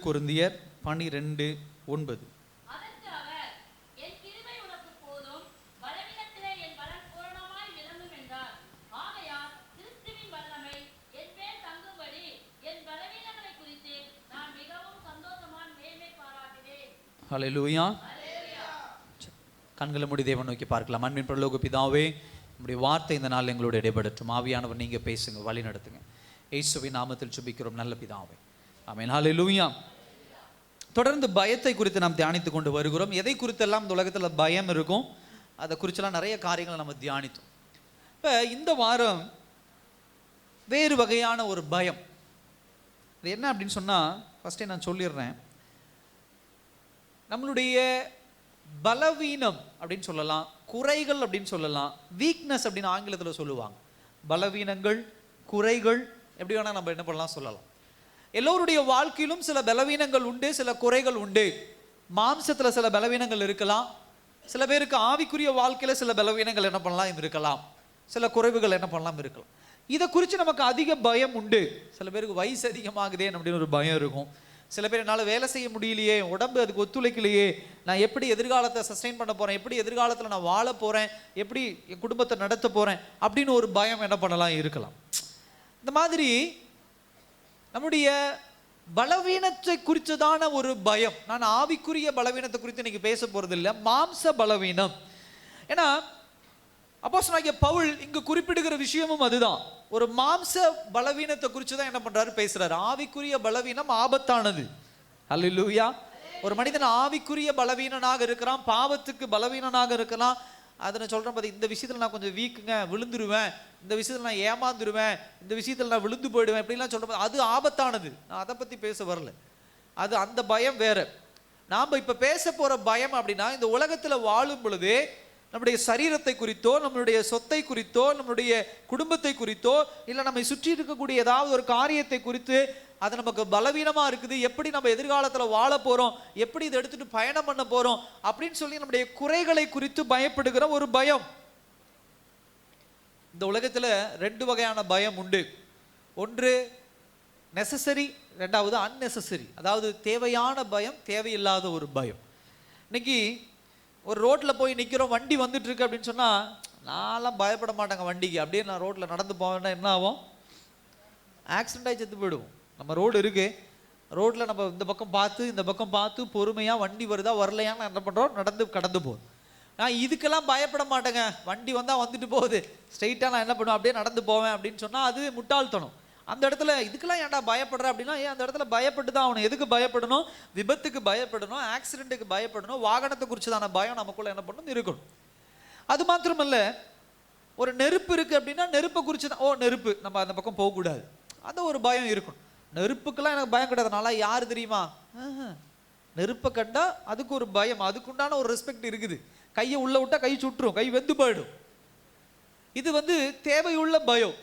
கொரிந்தியர் 12:9. ஹல்லேலூயா. கண்களை மூடி தேவன் நோக்கி பார்க்கலாம். அன்பின் பரலோக பிதாவே, நம்முடைய வார்த்தை இந்த நாள் எங்களோட இடைப்படட்டும். ஆவியானவர் நீங்க பேசுங்க, வழி நடத்துங்க. இயேசுவின் நாமத்தில் ஜெபிக்கிறோம் நல்ல பிதாவே, ஆமென். ஹல்லேலூயா. தொடர்ந்து பயத்தை குறித்து நாம் தியானித்து கொண்டு வருகிறோம். எதை குறித்தெல்லாம் இந்த உலகத்தில் பயம் இருக்கும், அதை குறிச்செல்லாம் நிறைய காரியங்களை நம்ம தியானித்தோம். இப்போ இந்த வாரம் வேறு வகையான ஒரு பயம். இது என்ன அப்படின்னு சொன்னால், ஃபஸ்ட்டே நான் சொல்லிடுறேன். நம்மளுடைய பலவீனம் அப்படின்னு சொல்லலாம், குறைகள் அப்படின்னு சொல்லலாம், வீக்னஸ் அப்படின்னு ஆங்கிலத்தில் சொல்லுவாங்க. பலவீனங்கள், குறைகள், எப்படி வேணால் நம்ம என்ன பண்ணலாம் சொல்லலாம். எல்லோருடைய வாழ்க்கையிலும் சில பலவீனங்கள் உண்டு, சில குறைகள் உண்டு. மாம்சத்தில் சில பலவீனங்கள் இருக்கலாம், சில பேருக்கு ஆவிக்குரிய வாழ்க்கையில் சில பலவீனங்கள் என்ன பண்ணலாம் இருக்கலாம், சில குறைவுகள் என்ன பண்ணலாம் இருக்கலாம். இதை குறித்து நமக்கு அதிக பயம் உண்டு. சில பேருக்கு வயசு அதிகமாகுதே அப்படின்னு ஒரு பயம் இருக்கும். சில பேர் என்னால் வேலை செய்ய முடியலையே, உடம்பு அதுக்கு ஒத்துழைக்கலையே, நான் எப்படி எதிர்காலத்தை சஸ்டெயின் பண்ண போகிறேன், எப்படி எதிர்காலத்தில் நான் வாழ போகிறேன், எப்படி என் குடும்பத்தை நடத்த போகிறேன் அப்படின்னு ஒரு பயம் என்ன பண்ணலாம் இருக்கலாம். இந்த மாதிரி நம்முடைய பலவீனத்தை குறித்ததான ஒரு பயம். நான் ஆவிக்குரிய பலவீனத்தை குறித்து இன்னைக்கு பேச போகிறது இல்லை, மாம்ச பலவீனம். ஏன்னா அப்போஸ்தலனாகிய பவுல் இங்கு குறிப்பிடுகிற விஷயமும் அதுதான். ஒரு மாம்ச பலவீனத்தை குறித்து தான் என்ன பண்றாரு, பேசுறாரு. ஆவிக்குரிய பலவீனம் ஆபத்தானது. அல்லேலூயா. ஒரு மனிதன் ஆவிக்குரிய பலவீனனாக இருக்கிறான், பாவத்துக்கு பலவீனனாக இருக்கலாம். அதை நான் சொல்றேன் பாரு, இந்த விஷயத்துல நான் கொஞ்சம் வீக்குங்க, விழுந்துருவேன், இந்த விஷயத்துல நான் ஏமாந்துருவேன், இந்த விஷயத்துல நான் விழுந்து போயிடுவேன், இப்படிலாம் சொல்றேன். அது ஆபத்தானது. நான் அதை பத்தி பேச வரல. அது அந்த பயம் வேற. நாம இப்ப பேச போற பயம் அப்படின்னா, இந்த உலகத்துல வாழும் பொழுது நம்முடைய சரீரத்தை குறித்தோ, நம்மளுடைய சொத்தை குறித்தோ, நம்மளுடைய குடும்பத்தை குறித்தோ, இல்லை நம்மை சுற்றி இருக்கக்கூடிய ஏதாவது ஒரு காரியத்தை குறித்து அது நமக்கு பலவீனமா இருக்குது, எப்படி நம்ம எதிர்காலத்தில் வாழ போறோம், எப்படி இதை எடுத்துட்டு பயணம் பண்ண போறோம் அப்படின்னு சொல்லி நம்முடைய குறைகளை குறித்து பயப்படுகிற ஒரு பயம். இந்த உலகத்தில் ரெண்டு வகையான பயம் உண்டு. ஒன்று நெசசரி, ரெண்டாவது அன்னெசசரி. அதாவது தேவையான பயம், தேவையில்லாத ஒரு பயம். இன்னைக்கு ஒரு ரோட்டில் போய் நிற்கிறோம், வண்டி வந்துட்டு இருக்கு அப்படின்னு சொன்னால், நான்லாம் பயப்பட மாட்டேங்க வண்டிக்கு. அப்படியே நான் ரோட்டில் நடந்து போவேன்னா என்ன ஆகும், ஆக்சிடென்ட் ஆகி செத்து போயிடுவோம். நம்ம ரோடு இருக்கு, ரோட்டில் நம்ம இந்த பக்கம் பார்த்து இந்த பக்கம் பார்த்து பொறுமையாக வண்டி வருதா வரலையான்னு என்ன பண்ணுறோம், நடந்து கடந்து போகுது. நான் இதுக்கெல்லாம் பயப்பட மாட்டேங்க, வண்டி வந்தால் வந்துட்டு போகுது, ஸ்ட்ரெயிட்டாக நான் என்ன பண்ணுவேன் அப்படியே நடந்து போவேன் அப்படின்னு சொன்னால் அது முட்டாள்தனம். அந்த இடத்துல இதுக்கெல்லாம் ஏன்டா பயப்படுற அப்படின்னா, ஏன் அந்த இடத்துல பயப்பட்டு தான் அவனை. எதுக்கு பயப்படணும், விபத்துக்கு பயப்படணும், ஆக்சிடென்ட்டுக்கு பயப்படணும், வாகனத்தை குறிச்சதான பயம் நமக்குள்ள என்ன பண்ணணும் இருக்கணும். அது மாத்திரமல்ல, ஒரு நெருப்பு இருக்கு அப்படின்னா நெருப்பை குறித்து தான், ஓ நெருப்பு, நம்ம அந்த பக்கம் போகக்கூடாது, அந்த ஒரு பயம் இருக்கணும். நெருப்புக்கெல்லாம் எனக்கு பயம் கிடையாதுனால யாரு தெரியுமா, நெருப்பை கண்டா அதுக்கு ஒரு பயம், அதுக்குண்டான ஒரு ரெஸ்பெக்ட் இருக்குது. கையை உள்ள விட்டா கை சுட்டுரும், கை வெந்து போயிடும். இது தேவையுள்ள பயம்.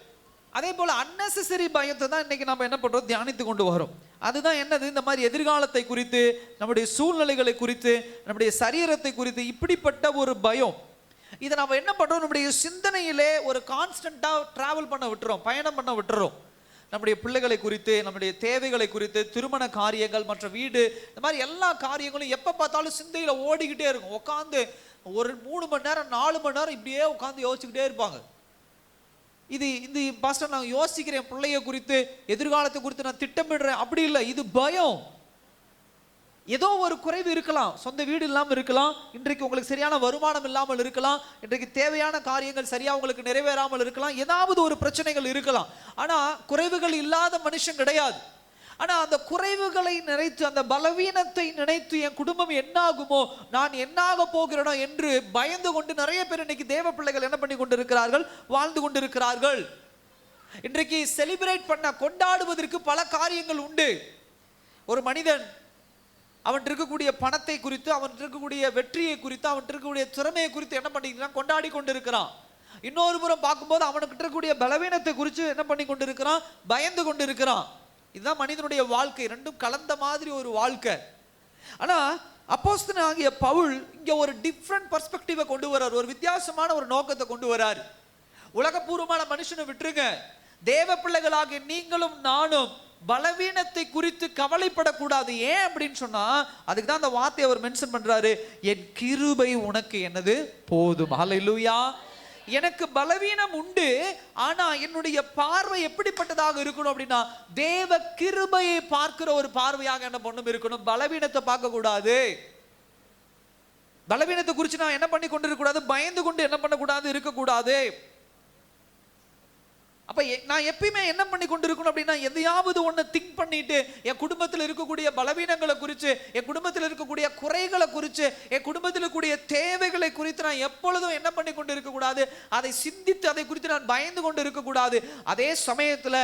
அதே போல அன்னெசரி பயத்தை தான் இன்னைக்கு நம்ம என்ன பண்றோம், தியானித்து கொண்டு வரோம். அதுதான் என்னது, இந்த மாதிரி எதிர்காலத்தை குறித்து, நம்முடைய சூழ்நிலைகளை குறித்து, நம்முடைய சரீரத்தை குறித்து இப்படிப்பட்ட ஒரு பயம். இதை நம்ம என்ன பண்றோம், நம்முடைய சிந்தனையிலே ஒரு கான்ஸ்டன்டா டிராவல் பண்ண விட்டுறோம், பயணம் பண்ண விட்டுறோம். நம்முடைய பிள்ளைகளை குறித்து, நம்முடைய தேவைகளை குறித்து, திருமண காரியங்கள், மற்ற வீடு, இந்த மாதிரி எல்லா காரியங்களும் எப்ப பார்த்தாலும் சிந்தையில ஓடிக்கிட்டே இருக்கும். உட்காந்து ஒரு 3 மணி நேரம் 4 மணி நேரம் இப்படியே உட்காந்து யோசிச்சுக்கிட்டே இருப்பாங்க. இது பாஸ்டர் நான் யோசிக்கிறேன், பிள்ளைய குறித்து, எதிர்காலத்தை குறித்து நான் திட்டமிடுறேன், அப்படி இல்லை. இது பயம். ஏதோ ஒரு குறைவு இருக்கலாம், சொந்த வீடு இல்லாமல் இருக்கலாம், இன்றைக்கு உங்களுக்கு சரியான வருமானம் இல்லாமல் இருக்கலாம், இன்றைக்கு தேவையான காரியங்கள் சரியா உங்களுக்கு நிறைவேறாமல் இருக்கலாம், ஏதாவது ஒரு பிரச்சனைகள் இருக்கலாம். ஆனா குறைவுகள் இல்லாத மனுஷன் கிடையாது. ஆனா அந்த குறைவுகளை நினைத்து, அந்த பலவீனத்தை நினைத்து என் குடும்பம் என்னாகுமோ, நான் என்னாக போகிறேனோ என்று பயந்து கொண்டு நிறைய பேர் இன்னைக்கு தேவ பிள்ளைகள் என்ன பண்ணி கொண்டிருக்கிறார்கள், வாழ்ந்து கொண்டிருக்கிறார்கள். இன்றைக்கு செலிப்ரேட் பண்ண, கொண்டாடுவதற்கு பல காரியங்கள் உண்டு. ஒரு மனிதன் அவன் இருக்கக்கூடிய பணத்தை குறித்து, அவன் இருக்கக்கூடிய வெற்றியை குறித்து, அவன் இருக்கக்கூடிய திறமையை குறித்து என்ன பண்ணிக்கிறான், கொண்டாடி கொண்டிருக்கிறான். இன்னொரு புறம் பார்க்கும்போது அவனுக்கு இருக்கக்கூடிய பலவீனத்தை குறித்து என்ன பண்ணி கொண்டிருக்கிறான், பயந்து கொண்டிருக்கிறான். இதுதான் மனிதனுடைய வாழ்க்கை, ரெண்டும் கலந்த மாதிரி ஒரு வாழ்க்கை. ஆனா அப்போஸ்தலனாகிய பவுல் இங்க ஒரு டிஃப்ரெண்ட் பெர்ஸ்பெக்டிவை கொண்டு வரார், ஒரு வித்தியாசமான ஒரு நோக்கத்தை கொண்டு வரார். உலகபூர்வமான மனுஷனை விட்டுருங்க, தேவ பிள்ளைகளாகிய நீங்களும் நானும் பலவீனத்தை குறித்து கவலைப்படக்கூடாது. ஏன் அப்படின்னு சொன்னா, அதுக்கு தான் அந்த வார்த்தையை அவர் மென்ஷன் பண்றாரு, என் கிருபை உனக்கு என்னது போதும். ஹல்லேலூயா. எனக்கு பலவீனம் உண்டு, ஆனா என்னுடைய பார்வை எப்படிப்பட்டதாக இருக்கணும் அப்படின்னா, தேவ கிருபையை பார்க்கிற ஒரு பார்வையாக என்ன பண்ணும் இருக்கணும். பலவீனத்தை பார்க்க கூடாது. பலவீனத்தை குறித்து நான் என்ன பண்ணி கொண்டு இருக்கக்கூடாது, பயந்து கொண்டு என்ன பண்ணக்கூடாது, இருக்கக்கூடாது. அப்ப நான் எப்பயுமே என்ன பண்ணி கொண்டு இருக்கணும் அப்படின்னா, எதையாவது ஒன்று திங்க் பண்ணிட்டு என் குடும்பத்தில் இருக்கக்கூடிய பலவீனங்களை குறித்து, என் குடும்பத்தில் இருக்கக்கூடிய குறைகளை குறித்து, என் குடும்பத்தில் இருக்கக்கூடிய தேவைகளை குறித்து நான் எப்பொழுதும் என்ன பண்ணி கொண்டு இருக்கக்கூடாது, அதை சிந்தித்து அதை குறித்து நான் பயந்து கொண்டு இருக்கக்கூடாது. அதே சமயத்தில்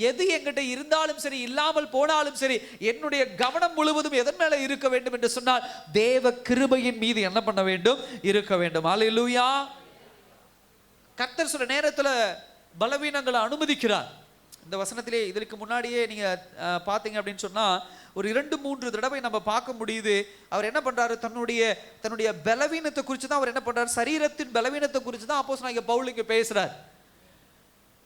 எது என்கிட்ட இருந்தாலும் சரி, இல்லாமல் போனாலும் சரி, என்னுடைய கவனம் முழுவதும் எதன் மேல இருக்க வேண்டும் என்று சொன்னால், தேவ கிருபையின் மீது என்ன பண்ண வேண்டும், இருக்க வேண்டும். ஹல்லேலூயா. கர்த்தர் சில நேரத்தில் பலவீனங்களை அனுமதிக்கிறார். இந்த வசனத்திலே இதற்கு முன்னாடியே நீங்க பாத்தீங்க அப்படின்னு சொன்னா, ஒரு 2-3 தடவை நம்ம பார்க்க முடியுது. அவர் என்ன பண்றாரு, தன்னுடைய பலவீனத்தை குறித்து தான் அவர் என்ன பண்றாரு, சரீரத்தின் பலவீனத்தை குறித்து தான் அப்போஸ்தலனாகிய பவுல் இங்க பேசுறார்.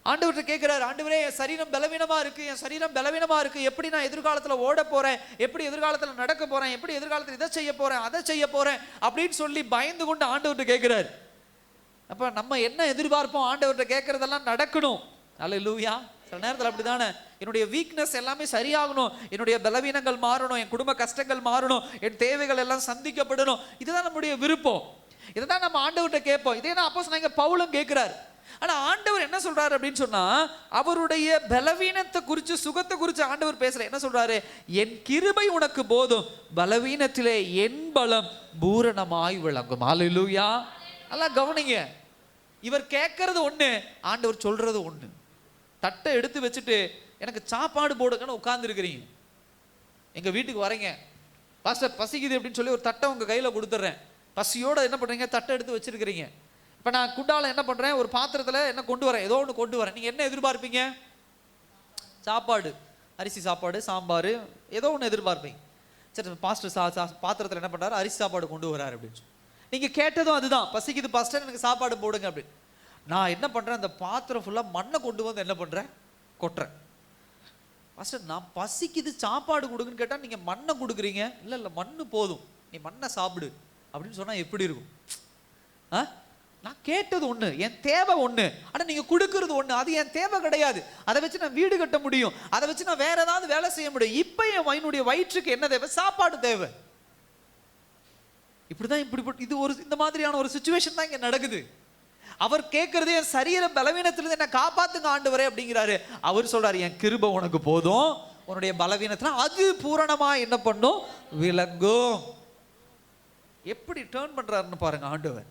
ஆண்டவர்கிட்ட கேட்கிறார், ஆண்டவரே என் சரீரம் பலவீனமா இருக்கு, என் சரீரம் பலவீனமா இருக்கு, எப்படி நான் எதிர்காலத்துல ஓட போறேன், எப்படி எதிர்காலத்துல நடக்க போறேன், எப்படி எதிர்காலத்துல இதை செய்ய போறேன் அதை செய்ய போறேன் அப்படின்னு சொல்லி பயந்து கொண்டு ஆண்டவர்கிட்ட கேட்கிறார். அப்ப நம்ம என்ன எதிர்பார்ப்போம், ஆண்டவர்கிட்ட கேட்கறதெல்லாம் நடக்கணும். அல்லேலூயா. சில நேரத்தில் அப்படிதானே, என்னுடைய வீக்னஸ் எல்லாமே சரியாகணும், என்னுடைய பலவீனங்கள் மாறணும், என் குடும்ப கஷ்டங்கள் மாறணும், என் தேவைகள் எல்லாம் சந்திக்கப்படணும். இதுதான் நம்முடைய விருப்பம். இதை தான் நம்ம ஆண்டவர்கிட்ட கேட்போம். இதே தான் அப்போஸ்தலனாகிய பவுலும் கேட்கிறார். ஆனா ஆண்டவர் என்ன சொல்றாரு அப்படின்னு சொன்னா, அவருடைய பலவீனத்தை குறித்து, சுகத்தை குறித்து ஆண்டவர் பேசல. என்ன சொல்றாரு, என் கிருபை உனக்கு போதும், பலவீனத்திலே என் பலம் பூரணமாய் விளங்கும். ஹல்லேலூயா. நல்லா கவனிங்க. இவர் கேட்கறது ஒண்ணு, ஆண்டவர் சொல்றது ஒண்ணு. தட்டை எடுத்து வச்சுட்டு எனக்கு சாப்பாடு போடுங்கன்னு உட்கார்ந்து இருக்கிறீங்க, எங்க வீட்டுக்கு வரீங்க, பாஸ்டர் பசிக்குது அப்படின்னு சொல்லி ஒரு தட்டை உங்க கையில கொடுத்துட்றேன். பசியோட என்ன பண்றீங்க, தட்டை எடுத்து வச்சிருக்கிறீங்க. இப்ப நான் குண்டால என்ன பண்றேன், ஒரு பாத்திரத்துல என்ன கொண்டு வரேன், ஏதோ ஒன்று கொண்டு வரேன். நீங்க என்ன எதிர்பார்ப்பீங்க, சாப்பாடு, அரிசி சாப்பாடு, சாம்பார், ஏதோ ஒன்று எதிர்பார்ப்பீங்க. சரி, பாஸ்டர் பாத்திரத்தில் என்ன பண்றாரு, அரிசி சாப்பாடு கொண்டு வராரு அப்படின்னு சொல்லி நீங்க கேட்டதும் அதுதான், பசிக்குது பாஸ்டர் எனக்கு சாப்பாடு போடுங்க அப்படின்னு. நான் என்ன பண்றேன், அந்த பாத்திரம் ஃபுல்லா மண்ணை கொண்டு வந்து என்ன பண்றேன், கொட்டுறேன். பாஸ்டர் நான் பசிக்குது சாப்பாடு கொடுக்குன்னு கேட்டா நீங்க மண்ணை கொடுக்குறீங்க. இல்ல மண்ணு போதும், நீ மண்ணை சாப்பிடு அப்படின்னு சொன்னா எப்படி இருக்கும்? நான் கேட்டது ஒண்ணு, என் தேவை ஒண்ணு, ஆனா நீங்க கொடுக்கறது ஒண்ணு. அது என் தேவை கிடையாது. அதை வச்சு நான் வீடு கட்ட முடியும், அதை வச்சு நான் வேற ஏதாவது வேலை செய்ய முடியும். இப்ப என்னுடைய வயிற்றுக்கு என்ன தேவை, சாப்பாடு தேவை. இப்படிதான் இது ஒரு இந்த மாதிரியான ஒரு சிச்சுவேஷன் தான் இங்க நடக்குது. அவர் கேட்கறது, என் சரீர பலவீனத்திலிருந்து என்ன காப்பாத்துங்க ஆண்டவரே அப்படிங்கிறாரு. அவர் சொல்றாரு, என் கிருபை உனக்கு போதும், உன்னுடைய பலவீனத்துல அது பூரணமா என்ன பண்ணும், விளங்கும். எப்படி டர்ன் பண்றாருன்னு பாருங்க ஆண்டவர்.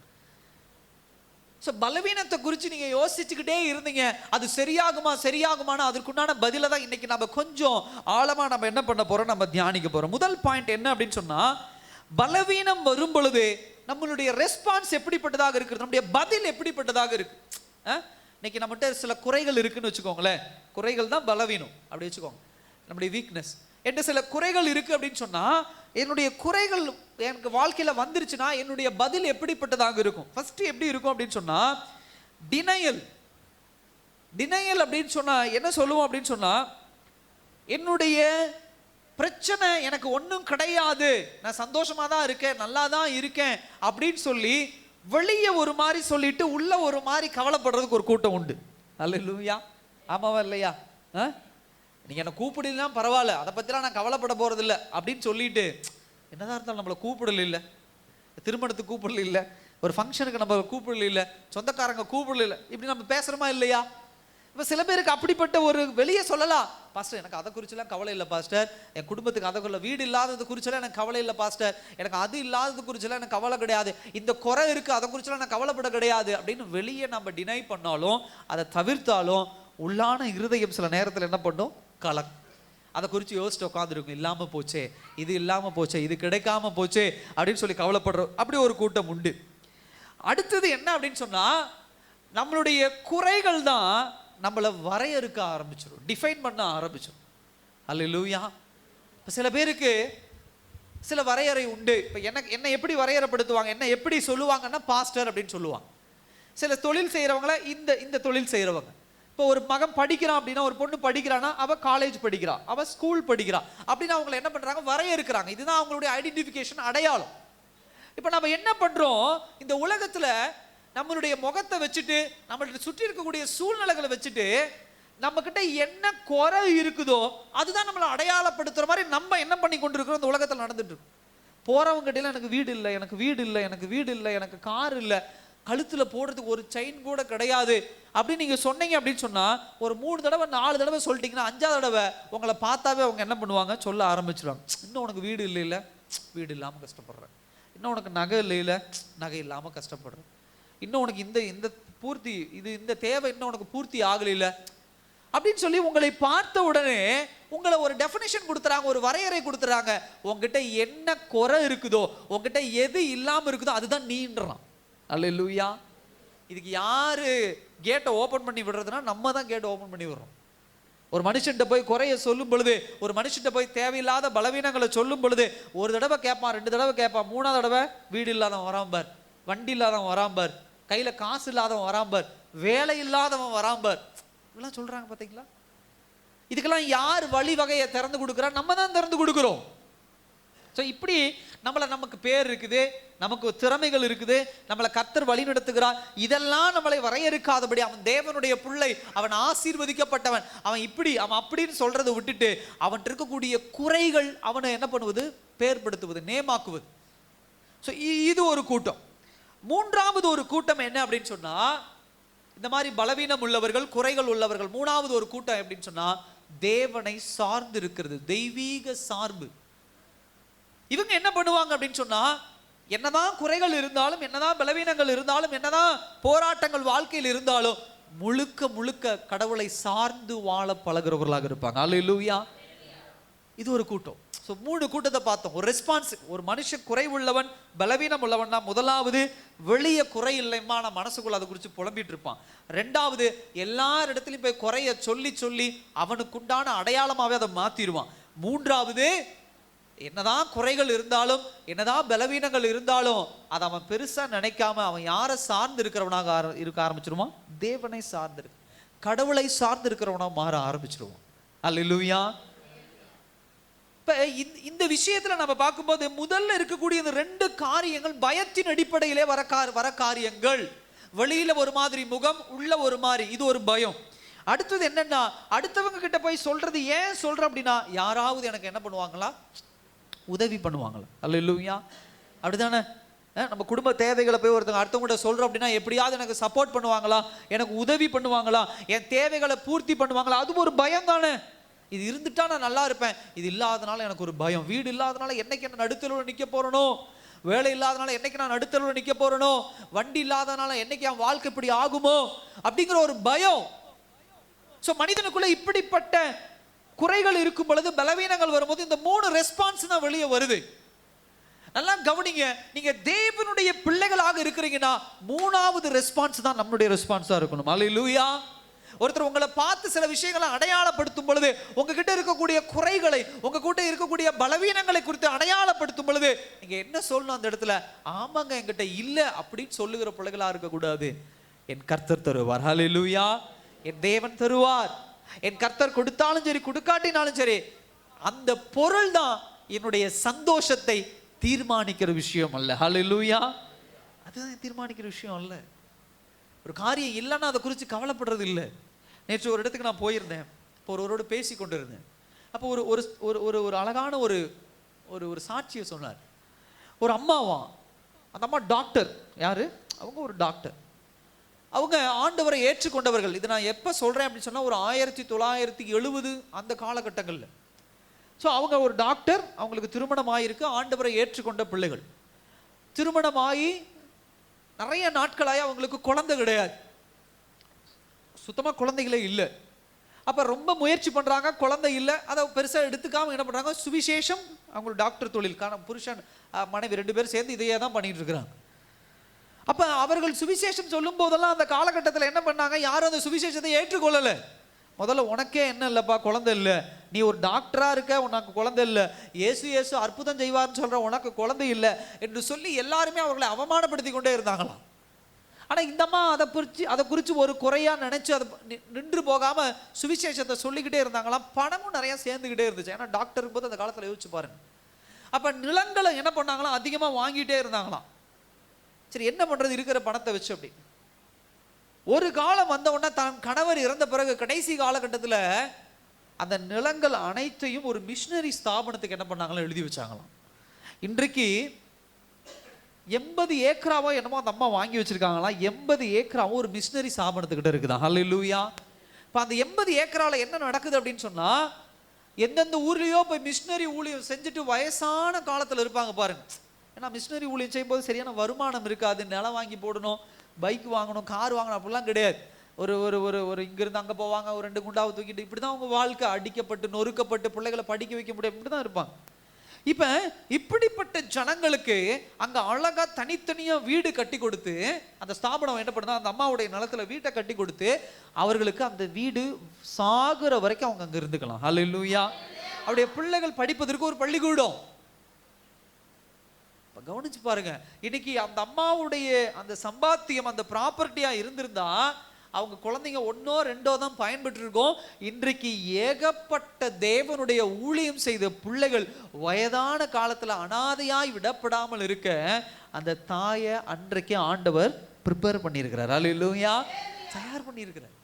பலவீனத்தை குறித்து நீங்க யோசிச்சுக்கிட்டே இருந்தீங்க, அது சரியாகுமான்னு அதற்குண்டான பதில தான் இன்னைக்கு நம்ம கொஞ்சம் ஆழமா நம்ம என்ன பண்ண போறோம், நம்ம தியானிக்க போறோம். முதல் பாயிண்ட் என்ன அப்படின்னு சொன்னா, பலவீனம் வரும் பொழுது நம்மளுடைய ரெஸ்பான்ஸ் எப்படிப்பட்டதாக இருக்கு, நம்முடைய பதில் எப்படிப்பட்டதாக இருக்கு. இன்னைக்கு நம்மகிட்ட சில குறைகள் இருக்குன்னு வச்சுக்கோங்களேன், குறைகள் தான் பலவீனம் அப்படி வச்சுக்கோங்க, நம்முடைய வீக்னஸ். என்கிட்ட சில குறைகள் இருக்கு அப்படின்னு சொன்னா, என்னுடைய குறைகள் எனக்கு வாழ்க்கையில வந்துருச்சுன்னா என்னுடைய பதில் எப்படிப்பட்டதாக இருக்கும். ஃபர்ஸ்ட் எப்படி இருக்கும் அப்படின்னு சொன்னா, டினையல் அப்படின்னு சொன்னா என்ன சொல்லுவோம் அப்படின்னு சொன்னா, என்னுடைய பிரச்சனை எனக்கு ஒன்றும் கிடையாது, நான் சந்தோஷமா தான் இருக்கேன், நல்லா தான் இருக்கேன் அப்படின்னு சொல்லி வெளியே ஒரு மாதிரி சொல்லிட்டு உள்ள ஒரு மாதிரி கவலைப்படுறதுக்கு ஒரு கூட்டம் உண்டு. அல்லேலூயா. ஆமாவா இல்லையா? நீங்க என்ன கூப்பிடலாம் பரவாயில்ல, அதை பத்திலாம் நான் கவலைப்பட போறது இல்லை அப்படின்னு சொல்லிட்டு, என்னதான் இருந்தாலும் நம்மளை கூப்பிடல இல்லை, திருமணத்துக்கு கூப்பிடல இல்லை, ஒரு ஃபங்க்ஷனுக்கு நம்ம கூப்பிடல இல்லை, சொந்தக்காரங்க கூப்பிடல இல்லை, இப்படி நம்ம பேசுறோமா இல்லையா? இப்போ சில பேருக்கு அப்படிப்பட்ட ஒரு வெளியே சொல்லலாம், பாஸ்டர் எனக்கு அதை குறிச்செல்லாம் கவலை இல்லை பாஸ்டர், என் குடும்பத்துக்கு அதை வீடு இல்லாதது குறிச்செல்லாம் எனக்கு கவலை இல்லை பாஸ்டர், எனக்கு அது இல்லாதது குறிச்செல்லாம் எனக்கு கவலை கிடையாது, இந்த குறை இருக்கு அதை குறிச்செல்லாம் நான் கவலைப்பட கிடையாது அப்படின்னு வெளியே நம்ம டினை பண்ணாலும், அதை தவிர்த்தாலும் உள்ளான இருதயம் சில நேரத்தில் என்ன பண்ணும், அதை குறித்து யோசிச்சு உட்காந்துருக்கும். இல்லாம போச்சே, இது இல்லாம போச்சே, இது கிடைக்காம போச்சே அப்படின்னு சொல்லி கவலைப்படுறோம். அப்படி ஒரு கூட்டம் உண்டு. அடுத்தது என்ன அப்படின்னு சொன்னா, நம்மளுடைய குறைகள் தான் நம்மளை வரையறுக்க ஆரம்பிச்சிடும், டிஃபைன் பண்ண ஆரம்பிச்சிடும். அல்லேலூயா. இப்போ சில பேருக்கு சில வரையறை உண்டு. இப்போ என்ன எப்படி வரையறைப்படுத்துவாங்க, என்ன எப்படி சொல்லுவாங்கன்னா பாஸ்டர் அப்படின்னு சொல்லுவாங்க. சில தொழில் செய்கிறவங்கள இந்த தொழில் செய்கிறவங்க, இப்போ ஒரு மகன் படிக்கிறான் அப்படின்னா, ஒரு பொண்ணு படிக்கிறான்னா அவ காலேஜ் படிக்கிறா, அவ ஸ்கூல் படிக்கிறா அப்படின்னு அவங்களை என்ன பண்றாங்க, வரையறுக்கிறாங்க. இதுதான் அவங்களுடைய ஐடென்டிஃபிகேஷன், அடையாளம். இப்போ நம்ம என்ன பண்றோம், இந்த உலகத்துல நம்மளுடைய முகத்தை வச்சுட்டு, நம்மளுடைய சுற்றி இருக்கக்கூடிய சூழ்நிலைகளை வச்சுட்டு, நம்ம கிட்ட என்ன குறை இருக்குதோ அதுதான் நம்மளை அடையாளப்படுத்துற மாதிரி நம்ம என்ன பண்ணி கொண்டிருக்கிறோம் இந்த உலகத்தில் நடந்துட்டு இருக்கு. போறவங்க கிட்ட எனக்கு வீடு இல்லை, எனக்கு வீடு இல்லை, எனக்கு வீடு இல்லை, எனக்கு கார் இல்லை, கழுத்துல போடுறதுக்கு ஒரு செயின் கூட கிடையாது அப்படின்னு நீங்க சொன்னீங்க அப்படின்னு சொன்னா, ஒரு 3 தடவை 4 தடவை சொல்லிட்டீங்கன்னா 5ஆவது தடவை உங்களை பார்த்தாவே அவங்க என்ன பண்ணுவாங்க, சொல்ல ஆரம்பிச்சிருவாங்க. இன்னும் உனக்கு வீடு இல்லை, இல்லை வீடு இல்லாம கஷ்டப்படுறேன், இன்னும் உனக்கு நகை இல்லை, இல்லை நகை இல்லாம கஷ்டப்படுறேன், இன்னும் உனக்கு இந்த பூர்த்தி இந்த தேவை இன்னும் உனக்கு பூர்த்தி ஆகல அப்படின்னு சொல்லி உங்களை பார்த்த உடனே உங்களை ஒரு டெஃபினிஷன் கொடுத்துறாங்க, ஒரு வரையறை கொடுத்துறாங்க. உங்ககிட்ட என்ன குறை இருக்குதோ, உங்ககிட்ட எது இல்லாம இருக்குதோ அதுதான் நீன்றான். அல்லேலூயா. இதுக்கு யாரு கேட்டை ஓபன் பண்ணி விடுறதுன்னா நம்ம தான் கேட்டை ஓபன் பண்ணி விடுறோம். ஒரு மனுஷன்கிட்ட போய் குறைய சொல்லும் பொழுது, ஒரு மனுஷன்கிட்ட போய் தேவையில்லாத பலவீனங்களை சொல்லும் பொழுது, ஒரு தடவை கேட்பான், 2 தடவை கேட்பான், 3ஆவது தடவை வீடு இல்லாதவன் வராம்பார், வண்டி இல்லாதவன் வராம்பார், கையில காசு இல்லாதவன் வராம்பார், வேலை இல்லாதவன் வராம்பார், இதெல்லாம் சொல்றாங்க பாத்தீங்களா? இதுக்கெல்லாம் யார் வழி வகையை திறந்து கொடுக்குறா? நம்ம தான் திறந்து கொடுக்குறோம். ஸோ இப்படி நமக்கு பேர் இருக்குது, நமக்கு திறமைகள் இருக்குது, நம்மளை கர்த்தர் வழி நடத்துகிறார். இதெல்லாம் நம்மளை வரையறுக்காதபடி அவன் தேவனுடைய பிள்ளை, அவன் ஆசீர்வதிக்கப்பட்டவன், அவன் இப்படி அவன் அப்படின்னு சொல்றதை விட்டுட்டு அவன் இருக்கக்கூடிய குறைகள் அவனை என்ன பண்ணுவது, பேர்படுத்துவது, நேமாக்குவது. ஸோ இது ஒரு கூட்டம். 3வது ஒரு கூட்டம் என்ன அப்படின்னு சொன்னா, இந்த மாதிரி பலவீனம் உள்ளவர்கள், குறைகள் உள்ளவர்கள். 3வது ஒரு கூட்டம் எப்படின்னு சொன்னா, தேவனை சார்ந்து இருக்கிறது, தெய்வீக சார்பு. இவங்க என்ன பண்ணுவாங்க அப்படின்னு சொன்னா, என்னதான் குறைகள் இருந்தாலும், என்னதான் பலவீனங்கள் இருந்தாலும், என்னதான் போராட்டங்கள் வாழ்க்கையில் இருந்தாலும், முழுக்க முழுக்க கடவுளை சார்ந்து வாழ பழகிறவர்களாக இருப்பாங்க. அல்லேலூயா. இது ஒரு கூட்டம். ஸோ 3 கூட்டத்தை பார்த்தோம். ஒரு ரெஸ்பான்ஸ், ஒரு மனுஷன் குறைவுள்ளவன், பலவீனம் உள்ளவன்னா, முதலாவது வெளியே குறை இல்லைம்மா, நான் மனசுக்குள்ள அதை குறித்து புலம்பிட்டு இருப்பான். 2வது எல்லார் இடத்துலையும் போய் குறைய சொல்லி சொல்லி அவனுக்குண்டான அடையாளமாகவே அதை மாற்றிடுவான். 3வது என்னதான் குறைகள் இருந்தாலும், என்னதான் பலவீனங்கள் இருந்தாலும், அதை அவன் பெருசா நினைக்காம அவன் யாரை சார்ந்து இருக்கிறவனாக இருக்க ஆரம்பிச்சிருவான், தேவனை சார்ந்து கடவுளை சார்ந்து இருக்கிறவனாக மாற ஆரம்பிச்சிருவான். அல்லேலூயா. இப்ப இந்த விஷயத்துல நம்ம பார்க்கும்போது முதல்ல இருக்கக்கூடிய இந்த 2 காரியங்கள் பயத்தின் அடிப்படையிலே வர காரியங்கள். வெளியில ஒரு மாதிரி முகம், உள்ள ஒரு மாதிரி, இது ஒரு பயம். அடுத்தது என்னன்னா, அடுத்தவங்க கிட்ட போய் சொல்றது ஏன் சொல்ற அப்படின்னா, யாராவது எனக்கு என்ன பண்ணுவாங்களா, உதவி பண்ணுவாங்களா. அல்லேலூயா. அப்படிதானே? நம்ம குடும்ப தேவைகளை போய் ஒருத்தவங்க அடுத்தவங்கள்ட்ட சொல்றோம் அப்படின்னா, எப்படியாவது எனக்கு சப்போர்ட் பண்ணுவாங்களா, எனக்கு உதவி பண்ணுவாங்களா, என் தேவைகளை பூர்த்தி பண்ணுவாங்களா, அது ஒரு பயம் தானே. இது இருந்துட்டா நான் நல்லா இருப்பேன், இது இல்லாதனால எனக்கு ஒரு பயம். வீடு இல்லாதனால என்னைக்கு நான் நடுத்தருவில் நிற்க போறனோ, வேலை இல்லாதனால என்னைக்கு நான் நடுத்தருவில் நிற்க போறனோ, வண்டி இல்லாதனால என்னைக்கு என் வாழ்க்கை இப்படி ஆகுமோ அப்படிங்கிற ஒரு பயம். ஸோ மனிதனுக்குள்ள இப்படிப்பட்ட குறைகள் இருக்கும் பொழுது, பலவீனங்கள் வரும்போது இந்த 3 ரெஸ்பான்ஸ் தான் வெளியே வருது. நல்லா கவனிங்க. நீங்க தேவனுடைய பிள்ளைகளாக இருக்கிறீங்கன்னா 3வது ரெஸ்பான்ஸ் தான் நம்மளுடைய ரெஸ்பான்ஸா இருக்கணும். அல்லேலூயா. ஒருத்தர் உங்களை பார்த்து சில விஷயங்களை அடையாளப்படுத்தும் பொழுது, உங்ககிட்ட இருக்கக்கூடிய குறைகளை, உங்ககிட்ட இருக்கக்கூடிய பலவீனங்களை குறித்து அடையாளப்படுத்தும் பொழுது, நீங்க என்ன சொல்லணும் அந்த இடத்துல, ஆமாங்க என்கிட்ட இல்ல அப்படின்னு சொல்லுகிற பிள்ளைகளா இருக்கக்கூடாது. என் கர்த்தர் தருவார். ஹல்லேலூயா. என் தேவன் தருவார். என் கர்த்தர் கொடுத்தாலும் சரி, கொடுக்காட்டினாலும் சரி, அந்த பொருள் தான் என்னுடைய சந்தோஷத்தை தீர்மானிக்கிற விஷயம் அல்ல. ஹல்லேலூயா. அதுதான் தீர்மானிக்கிற விஷயம் அல்ல. ஒரு காரியம் இல்லைன்னா அதை குறித்து கவலைப்படுறது இல்லை. நேற்று ஒரு இடத்துக்கு நான் போயிருந்தேன். இப்போ ஒருவரோடு பேசி கொண்டு இருந்தேன். அப்போ ஒரு ஒரு ஒரு அழகான ஒரு ஒரு சாட்சியை சொன்னார். ஒரு அம்மாவா, அந்த அம்மா டாக்டர். யாரு அவங்க? ஒரு டாக்டர். அவங்க ஆண்டவரை ஏற்றுக்கொண்டவர்கள். இது நான் எப்போ சொல்கிறேன் அப்படின்னு சொன்னால், ஒரு 1970 அந்த காலகட்டங்களில். ஸோ அவங்க ஒரு டாக்டர், அவங்களுக்கு திருமணம் ஆகியிருக்கு, ஆண்டவரை ஏற்றுக்கொண்ட பிள்ளைகள். திருமணமாகி நிறைய நாட்களாக அவங்களுக்கு குழந்தை கிடையாது, சுத்தமாக குழந்தைகளே இல்லை. அப்போ ரொம்ப முயற்சி பண்ணுறாங்க, குழந்தை இல்லை. அதை பெருசாக எடுத்துக்காமல் என்ன பண்ணுறாங்க, சுவிசேஷம், அவங்களோட டாக்டர் தொழிலுக்கான புருஷன் மனைவி 2 பேரும் சேர்ந்து இதையே தான் பண்ணிட்டு இருக்கிறாங்க. அப்போ அவர்கள் சுவிசேஷம் சொல்லும் போதெல்லாம் அந்த காலகட்டத்தில் என்ன பண்ணாங்க, யாரும் அந்த சுவிசேஷத்தை ஏற்றுக்கொள்ளலை. முதல்ல உனக்கே என்ன இல்லைப்பா, குழந்தை இல்லை, நீ ஒரு டாக்டராக இருக்க, உனக்கு குழந்தை இல்லை, இயேசு அற்புதம் செய்வார்னு சொல்கிற, உனக்கு குழந்தை இல்லை என்று சொல்லி எல்லாருமே அவர்களை அவமானப்படுத்தி கொண்டே இருந்தாங்களாம். ஆனால் இந்த அம்மா அதை குறித்து ஒரு குறையாக நினச்சி அதை நின்று போகாமல் சுவிசேஷத்தை சொல்லிக்கிட்டே இருந்தாங்களாம். பணமும் நிறையா சேர்ந்துக்கிட்டே இருந்துச்சு. ஏன்னா டாக்டருக்கு போது அந்த காலத்தில் யோசிச்சு பாருங்க. அப்போ நிலங்களை என்ன பண்ணாங்களாம், அதிகமாக வாங்கிட்டே இருந்தாங்களாம். சரி என்ன பண்ணுறது இருக்கிற பணத்தை வச்சு அப்படி. ஒரு காலம் வந்த உடனே தான் கணவர் இறந்த பிறகு கடைசி காலகட்டத்தில் அந்த நிலங்கள் அனைத்தையும் ஒரு மிஷினரி ஸ்தாபனத்துக்கு என்ன பண்ணாங்களோ எழுதி வச்சாங்களாம். இன்றைக்கு 80 ஏக்கராவோ என்னமோ அந்த அம்மா வாங்கி வச்சிருக்காங்களாம். 80 ஏக்கராவும் ஒரு மிஷினரி ஸ்தாபனத்துக்கிட்ட இருக்குதான். ஹல்லேலூயா. இப்போ அந்த 80 ஏக்கராவில் என்ன நடக்குது அப்படின்னு சொன்னால், எந்தெந்த ஊர்லேயோ போய் மிஷினரி ஊழியம் செஞ்சுட்டு வயசான காலத்தில் இருப்பாங்க பாருங்க. ஏன்னா மிஷினரி ஊழியம் செய்யும்போது சரியான வருமானம் இருக்காது. நிலம் வாங்கி போடணும், பைக் வாங்கணும், கார் வாங்கணும், அப்படிலாம் கிடையாது. ஒரு ஒரு ஒரு ஒரு இங்கிருந்து அங்கே போவாங்க, ஒரு 2 குண்டாவை தூக்கிட்டு இப்படி தான் அவங்க வாழ்க்கை. அடிக்கப்பட்டு நொறுக்கப்பட்டு பிள்ளைகளை படிக்க வைக்க முடியாது, இப்படி தான் இருப்பாங்க. இப்போ இப்படிப்பட்ட ஜனங்களுக்கு அங்கே அழகாக தனித்தனியாக வீடு கட்டி கொடுத்து, அந்த ஸ்தாபனம் என்ன பண்ணுதா, அந்த அம்மாவுடைய நிலத்தில் வீட்டை கட்டி கொடுத்து அவர்களுக்கு அந்த வீடு சாகுற வரைக்கும் அவங்க அங்கே இருந்துக்கலாம். ஹல்லேலூயா. அவருடைய பிள்ளைகள் படிப்பதற்கு ஒரு பள்ளிக்கூடம். கவனிச்சு பாருங்க. இன்னைக்கு அந்த அம்மாவுடைய அந்த சம்பாத்தியம், அந்த ப்ராப்பர்ட்டியா இருந்திருந்தா அவங்க குழந்தைங்க 1ஓ 2ஓ தான் பயன்பெற்று இருக்கும். இன்றைக்கு ஏகப்பட்ட தேவனுடைய ஊழியம் செய்த பிள்ளைகள் வயதான காலத்தில் அனாதையாய் விடப்படாமல் இருக்க அந்த தாயை அன்றைக்கு ஆண்டவர் ப்ரிப்பேர் பண்ணியிருக்கிறார். அல்லேலூயா. தயார் பண்ணியிருக்கிறார்.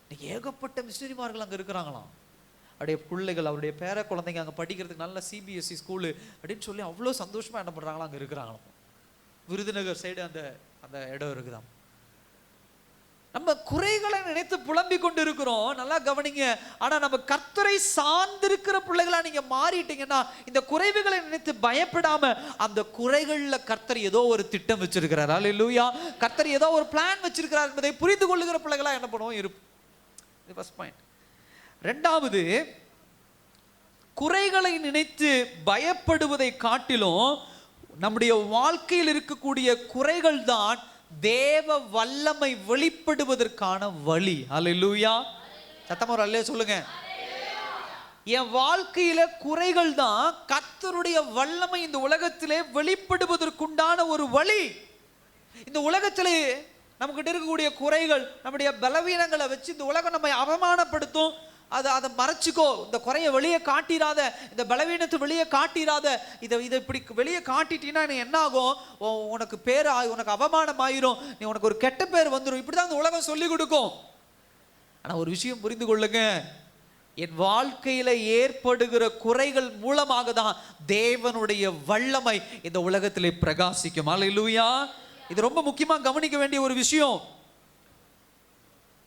இன்னைக்கு ஏகப்பட்ட மிஷனரிமார்கள் அங்கே இருக்கிறாங்களாம். அப்படியே பிள்ளைகள், அவருடைய பேர குழந்தைங்க அங்கே படிக்கிறதுக்கு நல்ல CBSE ஸ்கூலு அப்படின்னு சொல்லி அவ்வளோ சந்தோஷமாக என்ன பண்ணுறாங்களோ அங்கே இருக்கிறாங்களாம். விருதுநகர் சைடு அந்த அந்த இடம் இருக்குதாம். நம்ம குறைகளை நினைத்து புலம்பிக் கொண்டு இருக்கிறோம். நல்லா கவனிங்க. ஆனால் நம்ம கர்த்தரை சார்ந்திருக்கிற பிள்ளைகளா நீங்க மாறிட்டீங்கன்னா, இந்த குறைவுகளை நினைத்து பயப்படாம அந்த குறைகளில் கர்த்தர் ஏதோ ஒரு திட்டம் வச்சிருக்கிறார். அல்லேலூயா. கர்த்தர் ஏதோ ஒரு பிளான் வச்சிருக்கிறார் என்பதை புரிந்து கொள்ளுகிற பிள்ளைகளா என்ன பண்ணுவோம் இருப்போம். இது ஃபர்ஸ்ட் பாயிண்ட். ரெண்டாவது, குறைகளை நினைத்து பயப்படுவதை காட்டிலும் நம்முடைய வாழ்க்கையில் இருக்கக்கூடிய குறைகள் தான் தேவ வல்லமை வெளிப்படுவதற்கான வழி. அல்லேலூயா. சத்தமா ஒரு அல்லேலூயா சொல்லுங்க. என் வாழ்க்கையில குறைகள் தான் கர்த்தருடைய வல்லமை இந்த உலகத்திலே வெளிப்படுவதற்குண்டான ஒரு வழி. இந்த உலகத்திலே நமக்கிட்ட இருக்கக்கூடிய குறைகள், நம்முடைய பலவீனங்களை வச்சு இந்த உலகம் நம்மை அவமானப்படுத்தும். அதை மறைச்சிக்கோ, இந்த குறைய வெளியே காட்டிராத, இந்த பலவீனத்தை வெளியே காட்டிராத, இதை இப்படி வெளியே காட்டிட்டீங்கன்னா என்ன ஆகும், உனக்கு பேர் உனக்கு அவமானம் ஆயிரும், நீ உனக்கு ஒரு கெட்ட பேர் வந்துடும், இப்படிதான் இந்த உலகம் சொல்லி கொடுக்கும். ஆனா ஒரு விஷயம் புரிந்து கொள்ளுங்க, என் வாழ்க்கையில ஏற்படுகிற குறைகள் மூலமாக தான் தேவனுடைய வல்லமை இந்த உலகத்திலே பிரகாசிக்கும். அல்லேலூயா. இது ரொம்ப முக்கியமா கவனிக்க வேண்டிய ஒரு விஷயம்.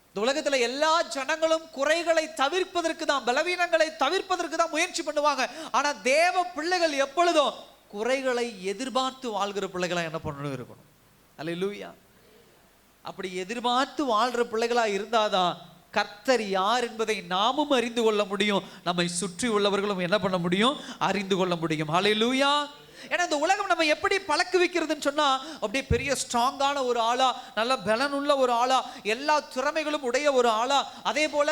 இந்த உலகத்துல எல்லா ஜனங்களும் குறைகளை தவிர்ப்பதற்கு தான், பலவீனங்களை தவிர்ப்பதற்கு தான் முயற்சி பண்ணுவாங்க. ஆனா தேவ பிள்ளைகள் எப்பொழுதும் குறைகளை எதிர்பார்த்து வாழ்கிற பிள்ளைகளா என்ன பண்ணணும் இருக்கணும். அல்லேலூயா. அப்படி எதிர்பார்த்து வாழ்ற பிள்ளைகளா இருந்தாதான் கர்த்தர் யார் என்பதை நாமும் அறிந்து கொள்ள முடியும், நம்மை சுற்றி உள்ளவர்களும் என்ன பண்ண முடியும், அறிந்து கொள்ள முடியும். அல்லேலூயா. ஏன்னா இந்த உலகம் நம்ம எப்படி பழக்க வைக்கிறதுன்னு சொன்னா, அப்படியே பெரிய ஸ்ட்ராங்கான ஒரு ஆளா, நல்ல பலனுள்ள ஒரு ஆளா, எல்லா திறமைகளும் உடைய ஒரு ஆளா, அதே போல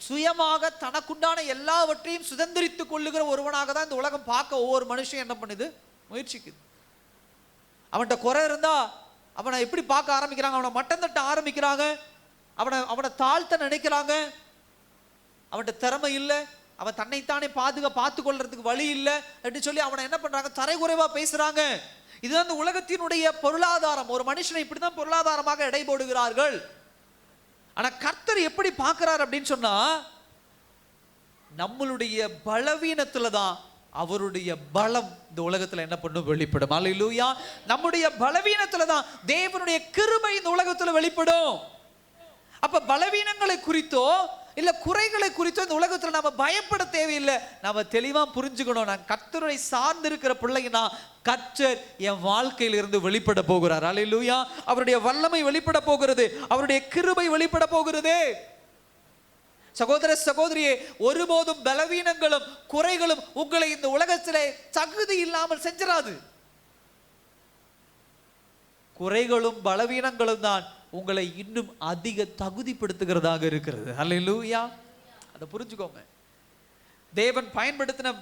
சுயமாக தனக்குண்டான எல்லாவற்றையும் சுதந்திரித்துக் கொள்ளுகிற ஒருவனாக தான் இந்த உலகம் பார்க்க ஒவ்வொரு மனுஷன் என்ன பண்ணுது, முயற்சிக்குது. அவன்கிட்ட குறை இருந்தா அவனை எப்படி பார்க்க ஆரம்பிக்கிறாங்க, அவனை மட்டம் தட்ட ஆரம்பிக்கிறாங்க, அவனை தாழ்த்த நினைக்கிறாங்க. அவன்கிட்ட திறமை இல்லை, அவன் தன்னைத்தானே பார்த்து கொள்றதுக்கு வழி இல்லை அப்படின்னு சொல்லி அவனை என்ன பண்றாங்க, தரைக்குறைவா பேசுறாங்க. இதுதான் இந்த உலகத்தினுடைய பொருளாதாரம். ஒரு மனுஷனை இப்படிதான் பொருளாதாரமாக எடை போடுகிறார்கள். ஆனா கர்த்தர் எப்படி பார்க்கிறார் அப்படின்னு சொன்னா, நம்மளுடைய பலவீனத்துல தான் அவருடைய பலம் இந்த உலகத்துல என்ன பண்ணும், வெளிப்படும். அல்லேலூயா. நம்முடைய பலவீனத்துல தான் தேவனுடைய கிருபை இந்த உலகத்துல வெளிப்படும். அப்ப பலவீனங்களை குறித்தோ இல்ல குறைகளை குறித்தோ இந்த உலகத்துல நாம பயப்பட தேவையில்லை. நாம தெளிவா புரிஞ்சுக்கணும், நான் கர்த்தரை சார்ந்து இருக்கிற பிள்ளைங்கன்னா கர்த்தர் என் வாழ்க்கையில் இருந்து வெளிப்பட போகிறார். அல்லேலூயா. அவருடைய வல்லமை வெளிப்பட போகிறது, அவருடைய கிருபை வெளிப்பட போகிறது. சகோதர சகோதரியே, ஒருபோதும் பலவீனங்களும் குறைகளும் உங்களை இந்த உலகத்திலே தகுதி இல்லாமல் செஞ்சிடாது. குறைகளும் பலவீனங்களும் தான் உங்களை இன்னும் அதிக தகுதிப்படுத்துகிறதாக இருக்கிறது. அல்லேலூயா. அதை புரிஞ்சுக்கோங்க. தேவன் பயன்படுத்தின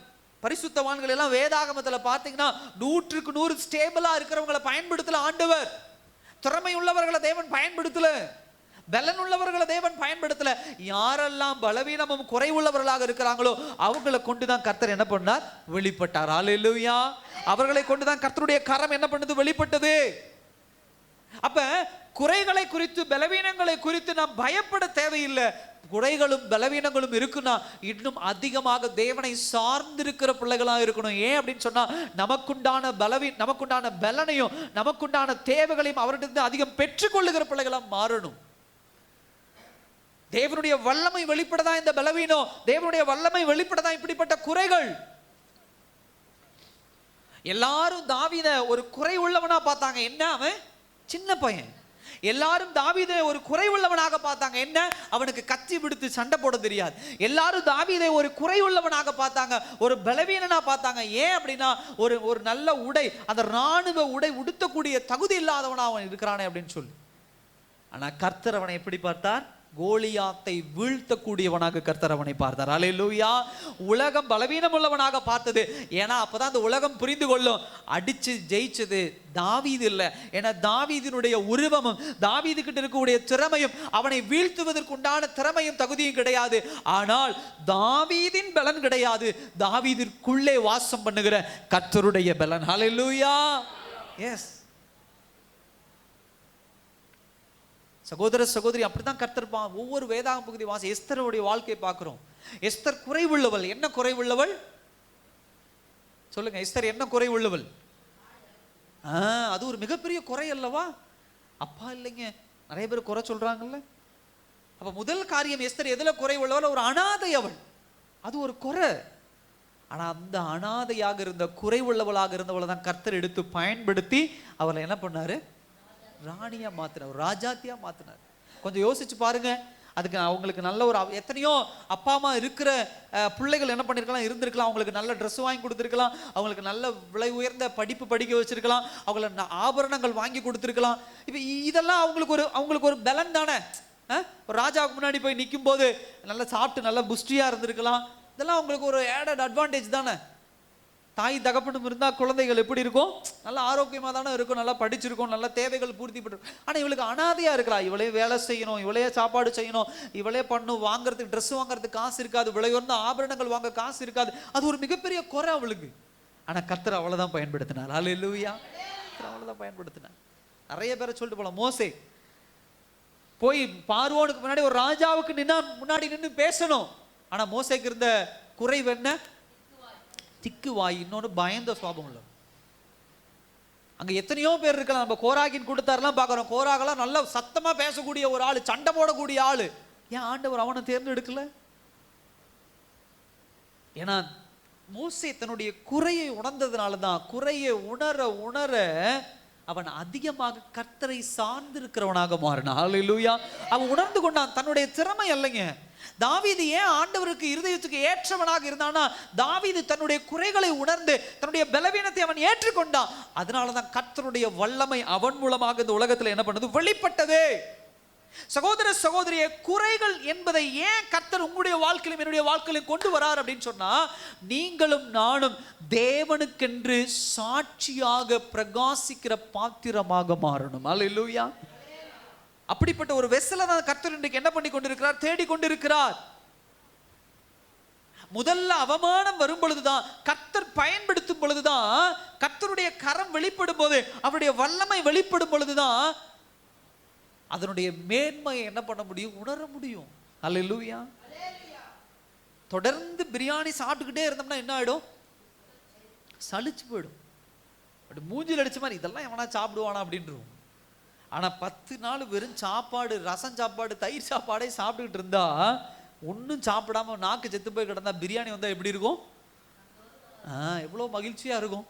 பரிசுத்தவான்கள் எல்லாம் வேதாகமத்தில் பார்த்தீங்கன்னா 100க்கு 100 ஸ்டேபிளா இருக்கிறவங்களை பயன்படுத்தல ஆண்டவர். திறமை உள்ளவர்களை தேவன் பயன்படுத்தல, பலன் உள்ளவர்களை தேவன் பயன்படுத்தல. யாரெல்லாம் பலவீனமும் குறைவுள்ளவர்களாக இருக்கிறாங்களோ அவங்களை கொண்டுதான் கர்த்தர் என்ன பண்ணார்? வெளிப்பட்டார். அல்லேலூயா. அவர்களை கொண்டுதான் கர்த்தருடைய கரம் என்ன பண்ணது? வெளிப்பட்டது. அப்ப குறைகளை குறித்து, பலவீனங்களை குறித்து நாம் பயப்பட தேவையில்லை. குறைகளும் பலவீனங்களும் இருக்குன்னா இன்னும் அதிகமாக தேவனை சார்ந்திருக்கிற பிள்ளைகளாக இருக்கணும். ஏன் அப்படின்னு சொன்னா, நமக்குண்டான பலனையும் நமக்குண்டான தேவைகளையும் அவர்கிட்ட அதிகம் பெற்றுக்கொள்ளுகிற பிள்ளைகளாக மாறணும். தேவனுடைய வல்லமை வெளிப்படதா இந்த பலவீனம், தேவனுடைய வல்லமை வெளிப்படதா இப்படிப்பட்ட குறைகள். எல்லாரும் தாவீதை ஒரு குறை உள்ளவனா பார்த்தாங்க. என்ன? அவன் சின்ன பையன். எல்லாரும் தாவீதை ஒரு குறை உள்ளவனாக பார்த்தாங்க. என்ன? அவனுக்கு கத்தி பிடித்து சண்டை போட தெரியாது. எல்லாரும் தாவீதை ஒரு குறை உள்ளவனாக பார்த்தாங்க, ஒரு பலவீனனா பார்த்தாங்க. ஏன் அப்படின்னா, ஒரு நல்ல உடை, அந்த ராணுவ உடை உடுத்தக்கூடிய தகுதி இல்லாதவனா அவன் இருக்கிறானே அப்படின்னு சொல்லி. ஆனா கர்த்தர் அவனை எப்படி பார்த்தார்? கோலியாத்தை வீழ்த்தக்கூடியவனாக கர்த்தர் அவனை பார்த்தார். அல்லேலூயா. உலகம் பலவீனம் உள்ளவனாக பார்த்தது. ஏன்னா அப்பதான் அந்த உலகம் புரிந்து கொள்ளும், அடிச்சு ஜெயிச்சது தாவீது இல்ல. ஏன்னா தாவீதினுடைய உருவமும் தாவீது கிட்ட இருக்கக்கூடிய திறமையும் அவனை வீழ்த்துவதற்கு உண்டான திறமையும் தகுதியும் கிடையாது. ஆனால் தாவீதின் பலன் கிடையாது, தாவீதிற்குள்ளே வாசம் பண்ணுகிற கர்த்தருடைய பலன். அல்லேலூயா. எஸ் சகோதர சகோதரி, அப்படித்தான் கர்த்தர் ஒவ்வொரு வேதாகம் பகுதி வாசி எஸ்தருடைய வாழ்க்கையை பார்க்கிறோம். எஸ்தர் குறைவுள்ளவள். என்ன குறைவுள்ளவள் சொல்லுங்க? எஸ்தர் என்ன குறைவுள்ளவள்? அது ஒரு மிகப்பெரிய குறை அல்லவா? அப்பா இல்லைங்க, நிறைய பேர் குறை சொல்றாங்கல்ல. அப்ப முதல் காரியம், எஸ்தர் எதுல குறைவுள்ளவள்? ஒரு அனாதை அவள். அது ஒரு குறை. ஆனா அந்த அனாதையாக இருந்த, குறைவுள்ளவளாக இருந்தவளை தான் கர்த்தர் எடுத்து பயன்படுத்தி அவளை என்ன பண்ணாரு? ராணியா மாத்தினார், ராஜாத்தியா மாத்தினார். கொஞ்சம் யோசிச்சு பாருங்க. அதுக்கு அவங்களுக்கு நல்ல ஒரு, எத்தனையோ அப்பா அம்மா இருக்கிற பிள்ளைகள் என்ன பண்ணிருக்கலாம்? இருந்திருக்கலாம். அவங்களுக்கு நல்ல ட்ரெஸ் வாங்கி கொடுத்துருக்கலாம், அவங்களுக்கு நல்ல விலை உயர்ந்த படிப்பு படிக்க வச்சிருக்கலாம், அவங்கள ஆபரணங்கள் வாங்கி கொடுத்துருக்கலாம். இப்போ இதெல்லாம் அவங்களுக்கு ஒரு பலன் தானே. ஒரு ராஜாவுக்கு முன்னாடி போய் நிற்கும் போது நல்லா சாப்பிட்டு நல்லா புஷ்டியா இருந்திருக்கலாம். இதெல்லாம் அவங்களுக்கு ஒரு ஆடட் அட்வான்டேஜ் தானே. தாய் தகப்பனும் இருந்தால் குழந்தைகள் எப்படி இருக்கும்? நல்லா ஆரோக்கியமாக தானே இருக்கும், நல்லா படிச்சிருக்கும், நல்லா தேவைகள் பூர்த்தி பண்ணும். ஆனால் இவளுக்கு அனாதையாக இருக்கிறா. இவளே வேலை செய்யணும், இவளே சாப்பாடு செய்யணும், இவளே பண்ணும், வாங்குறதுக்கு ட்ரெஸ் வாங்குறதுக்கு காசு இருக்காது, விலை உயர்ந்த ஆபரணங்கள் வாங்க காசு இருக்காது. அது ஒரு மிகப்பெரிய குறை அவளுக்கு. ஆனால் கர்த்தர் அவளை தான் பயன்படுத்தினார். அல்லேலூயா. அவளை தான் பயன்படுத்தினார். நிறைய பேரை சொல்லிட்டு போகலாம். மோசே போய் பார்வோனுக்கு முன்னாடி ஒரு ராஜாவுக்கு முன்னாடி நின்று பேசணும். ஆனால் மோசேக்கு இருந்த குறைவு என்ன? திக்கு வாய். இன்னொன்று பயந்த சுவாபம் உள்ள. அங்க எத்தனையோ பேர் இருக்கலாம். நம்ம கோராகின் கூட்டத்தாரெல்லாம் பார்க்கிறோம். கோராகெல்லாம் நல்ல சத்தமா பேசக்கூடிய ஒரு ஆளு, சண்டை போடக்கூடிய ஆளு. ஏன் ஆண்டவர் அவனை தேர்ந்தெடுக்கல? ஏன்னா மோசே தன்னுடைய குறையை உணர்ந்ததுனாலதான். குறையை உணர உணர அவன் அதிகமாக கர்த்தரை சார்ந்திருக்கிறவனாக மாறினான். அல்லேலூயா. அவன் உணர்ந்து கொண்டான் தன்னுடைய திறமை அல்லைங்க. தாவீது ஏன் ஆண்டவருக்கு இருதயத்துக்கு ஏற்றவனாக இருந்தானா? தாவீது தன்னுடைய குறைகளை உணர்ந்து தன்னுடைய பலவீனத்தை அவன் ஏற்றுக்கொண்டான். அதனாலதான் கர்த்தருடைய வல்லமை அவன் மூலமாக இந்த உலகத்தில் என்ன பண்ணது? வெளிப்பட்டது. சகோதர சகோதரிய, குறைகள் என்பதை ஏன் கர்த்தர் உங்களுடைய வாழ்க்கையிலும் என்னுடைய வாழ்க்கையிலும் கொண்டு வரார் அப்படின்னு சொன்னா, நீங்களும் நானும் தேவனுக்கென்று சாட்சியாக பிரகாசிக்கிற பாத்திரமாக மாறணும். அல்லேலூயா. அப்படிப்பட்ட ஒரு வெசலை தான் கர்த்தர் இன்றைக்கு என்ன பண்ணி கொண்டிருக்கிறார்? தேடிக்கொண்டிருக்கிறார். முதல்ல அவமானம் வரும் பொழுதுதான், கர்த்தர் பயன்படுத்தும் பொழுதுதான், கர்த்தருடைய கரம் வெளிப்படும் போது, அவருடைய வல்லமை வெளிப்படும் பொழுதுதான் அதனுடைய மேன்மையை என்ன பண்ண முடியும்? உணர முடியும். அல்லேலூயா. தொடர்ந்து பிரியாணி சாப்பிட்டுக்கிட்டே இருந்தோம்னா என்ன ஆயிடும்? சலிச்சு போயிடும். பட் மூஞ்சில் அடிச்ச மாதிரி இதெல்லாம் எவனா சாப்பிடுவானா அப்படின்றோம். ஆனா 10 நாள் வெறும் சாப்பாடு, ரசம் சாப்பாடு, தயிர் சாப்பாடே சாப்பிட்டுக்கிட்டு இருந்தா, ஒன்றும் சாப்பிடாம நாக்கு செத்து போய் கிடந்தா பிரியாணி வந்தா எப்படி இருக்கும்? எவ்வளோ மகிழ்ச்சியா இருக்கும்.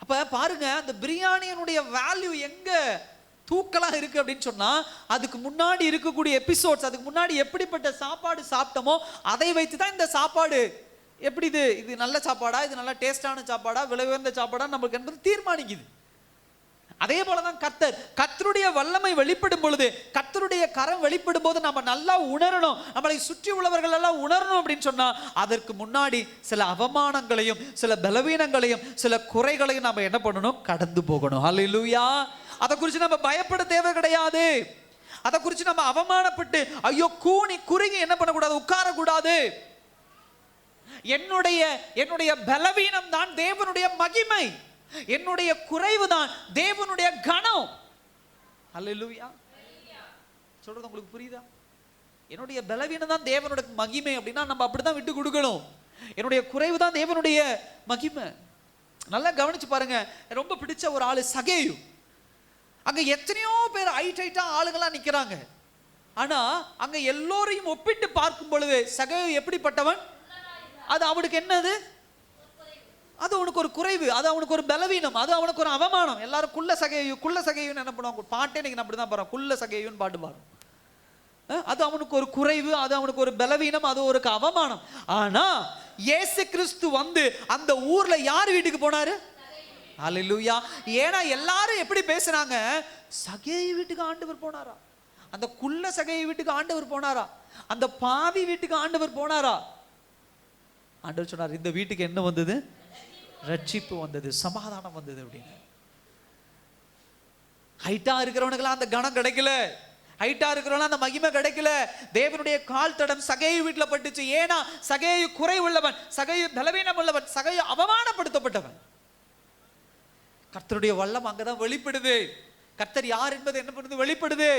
அப்ப பாருங்க, அந்த பிரியாணியினுடைய வேல்யூ எங்க தூக்கலாம் இருக்கு அப்படின்னு சொன்னா, அதுக்கு முன்னாடி இருக்கக்கூடிய எபிசோட்ஸ், அதுக்கு முன்னாடி எப்படிப்பட்ட சாப்பாடு சாப்பிட்டோமோ அதை வைத்து தான் இந்த சாப்பாடு எப்படி இது நல்ல சாப்பாடா, இது நல்ல டேஸ்டான சாப்பாடா, விலை உயர்ந்த சாப்பாடா நமக்கு என்பது தீர்மானிக்குது. அதே போலதான் கர்த்தருடைய வல்லமை வெளிப்படும் பொழுது, கர்த்தருடைய கரம் வெளிப்படும் போது நம்ம நல்லா உணரணும், நம்மளை சுற்றி உள்ளவர்கள் எல்லாம் உணரணும் அப்படின்னு சொன்னா அதற்கு முன்னாடி சில அவமானங்களையும் சில பலவீனங்களையும் சில குறைகளையும் நம்ம என்ன பண்ணணும், கடந்து போகணும். ஹல்லேலூயா. அதை குறித்து நம்ம பயப்பட தேவை கிடையாது. அதை குறித்து நம்ம அவமானப்பட்டு ஐயோ கூனி குறுகி என்ன பண்ணக்கூடாது, உட்காரக்கூடாது. என்னுடைய பலவீனம் தான் தேவனுடைய மகிமை, என்னுடைய குறைவு தான் தேவனுடைய கனம். ஹல்லேலூயா. சொல்றது உங்களுக்கு புரியுதா? என்னுடைய பலவீனம் தான் தேவனுடைய மகிமை அப்படின்னா நம்ம அப்படிதான் விட்டு கொடுக்கணும். என்னுடைய குறைவு தான் தேவனுடைய மகிமை. நல்லா கவனிச்சு பாருங்க. ரொம்ப பிடிச்ச ஒரு ஆளு சகேயு. அங்க எத்தனையோ பேர் ஹைட்டா ஆளுங்களா நிக்கிறாங்க. ஆனா அங்க எல்லோரையும் ஒப்பிட்டு பார்க்கும் பொழுது சகேயு எப்படிப்பட்டவன்? அது அவனுக்கு என்னது? அது அவனுக்கு ஒரு குறைவு, அது அவனுக்கு ஒரு பலவீனம், அது அவனுக்கு ஒரு அவமானம். எல்லாரும் குள்ள சகையுன்னு என்ன பண்ணுவாங்க, பாட்டே நீங்க அப்படிதான் பாரு, குள்ள சகையுன்னு பாட்டு பாரு. அது அவனுக்கு ஒரு குறைவு, அது அவனுக்கு ஒரு பலவீனம், அது ஒரு அவமானம். ஆனா இயேசு கிறிஸ்து வந்து அந்த ஊர்ல யார் வீட்டுக்கு போனாரு? ஹல்லேலூயா. ஏன்னா எல்லாரும் எப்படி பேசுறாங்க, சகேயு வீட்டுக்கு ஆண்டவர் போனாரா, அந்த குள்ள சகையு வீட்டுக்கு ஆண்டவர் போனாரா, அந்த பாவி வீட்டுக்கு ஆண்டவர் போனாரா? ஆண்டவர் சொன்னார், இந்த வீட்டுக்கு என்ன வந்தது? ரட்சிப்பு வந்தது, சமாதானம் வந்தது அப்படின்னு. ஹைட்டா இருக்கிறவனுக்கெல்லாம் அந்த கணம் கிடைக்கல, ஹைட்டா இருக்கிறவங்க அந்த மகிமை கிடைக்கல. தேவனுடைய கால் தடம் சகேயு வீட்டுல பட்டுச்சு. ஏன்னா சகேயு குறை உள்ளவன், சகேயு பலவீனம் உள்ளவன், சகேயு அவமானப்படுத்தப்பட்டவன். கர்த்தருடைய வல்லம் அங்கதான் வெளிப்படுது. கர்த்தர் யார் என்பது என்ன பண்ணுது, வெளிப்படுது.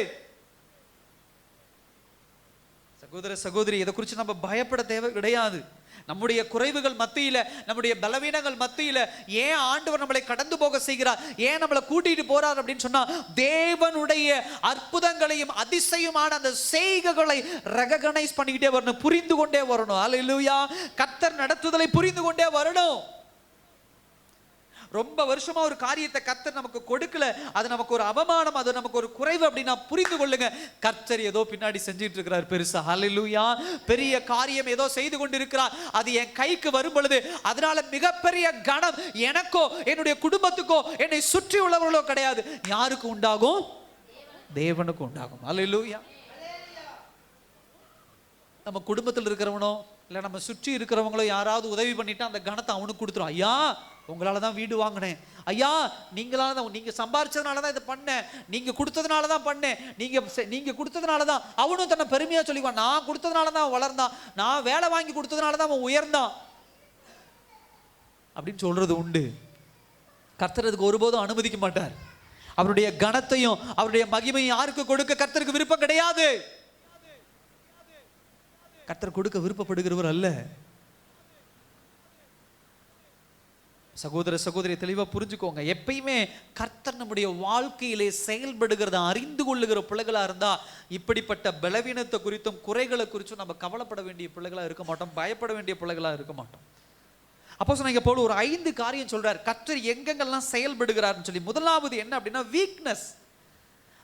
சகோதர சகோதரி, இதை குறித்து நம்ம பயப்பட தேவை கிடையாது. நம்முடைய குறைவுகள் மத்தியில, நம்முடைய பலவீனங்கள் மத்தியில ஏன் ஆண்டவர் நம்மளை கடந்து போக செய்கிறார், ஏன் நம்மளை கூட்டிட்டு போறார் அப்படின்னு சொன்னா தேவனுடைய அற்புதங்களையும் அதிசயமான அந்த செய்கைகளை ரெகக்னைஸ் பண்ணிக்கிட்டே வரணும், புரிந்து கொண்டே வரணும். ஹல்லேலூயா. கர்த்தர் நடத்துதலை புரிந்து கொண்டே வரணும். ரொம்ப வருஷமா ஒரு காரியத்தை கர்த்தர் நமக்கு கொடுக்கல, அது நமக்கு ஒரு அவமானம், அது நமக்கு ஒரு குறைவு அப்படின்னா புரிந்து கொள்ளுங்க, கர்த்தர் ஏதோ பின்னாடி செஞ்சிட்டு இருக்கிறார் பெருசா. ஹல்லேலூயா. பெரிய காரியம் ஏதோ செய்து கொண்டிருக்கிறார். அது என் கைக்கு வரும் பொழுது அதனால மிகப்பெரிய கனம் எனக்கோ என்னுடைய குடும்பத்துக்கோ என்னை சுற்றி உள்ளவர்களோ கிடையாது. யாருக்கு உண்டாகும்? தேவனுக்கு உண்டாகும். ஹல்லேலூயா. நம்ம குடும்பத்தில் இருக்கிறவனோ இல்லை நம்ம சுற்றி இருக்கிறவங்களோ யாராவது உதவி பண்ணிட்டா அந்த கணத்தை அவனுக்கு கொடுத்துரும். ஐயா உங்களால தான் வீடு வாங்கினேன், ஐயா நீங்களால தான், நீங்க சம்பாரிச்சதுனால தான் இதை பண்ணேன், நீங்க கொடுத்ததுனால தான் பண்ணேன், நீங்க கொடுத்ததுனால தான். அவனும் தன்னை பெருமையா சொல்லிக்குவான், நான் கொடுத்ததுனால தான் அவன் வளர்ந்தான், நான் வேலை வாங்கி கொடுத்ததுனால தான் அவன் உயர்ந்தான் அப்படின்னு சொல்றது உண்டு. கர்த்தர் அதுக்கு ஒருபோதும் அனுமதிக்க மாட்டார். அவருடைய கணத்தையும் அவருடைய மகிமையும் யாருக்கு கொடுக்க கர்த்தருக்கு விருப்பம் கிடையாது. கர்த்தர் கொடுக்க விருப்பப்படுகிறவர் அல்ல. சகோதர சகோதரி தெளிவா புரிஞ்சுக்கோங்க. எப்பயுமே கர்த்தர் நம்முடைய வாழ்க்கையிலே செயல்படுகிறத அறிந்து கொள்ளுகிற பிள்ளைகளா இருந்தா இப்படிப்பட்ட பலவீனத்தை குறித்தும் குறைகளை குறித்தும் நம்ம கவலைப்பட வேண்டிய பிள்ளைகளா இருக்க மாட்டோம், பயப்பட வேண்டிய பிள்ளைகளா இருக்க மாட்டோம். அப்போஸ்தலனாகிய பவுல் ஒரு 5 காரியம் சொல்றார் கர்த்தர் எங்கெங்கெல்லாம் செயல்படுகிறார்னு சொல்லி. முதலாவது என்ன அப்படின்னா வீக்னஸ்.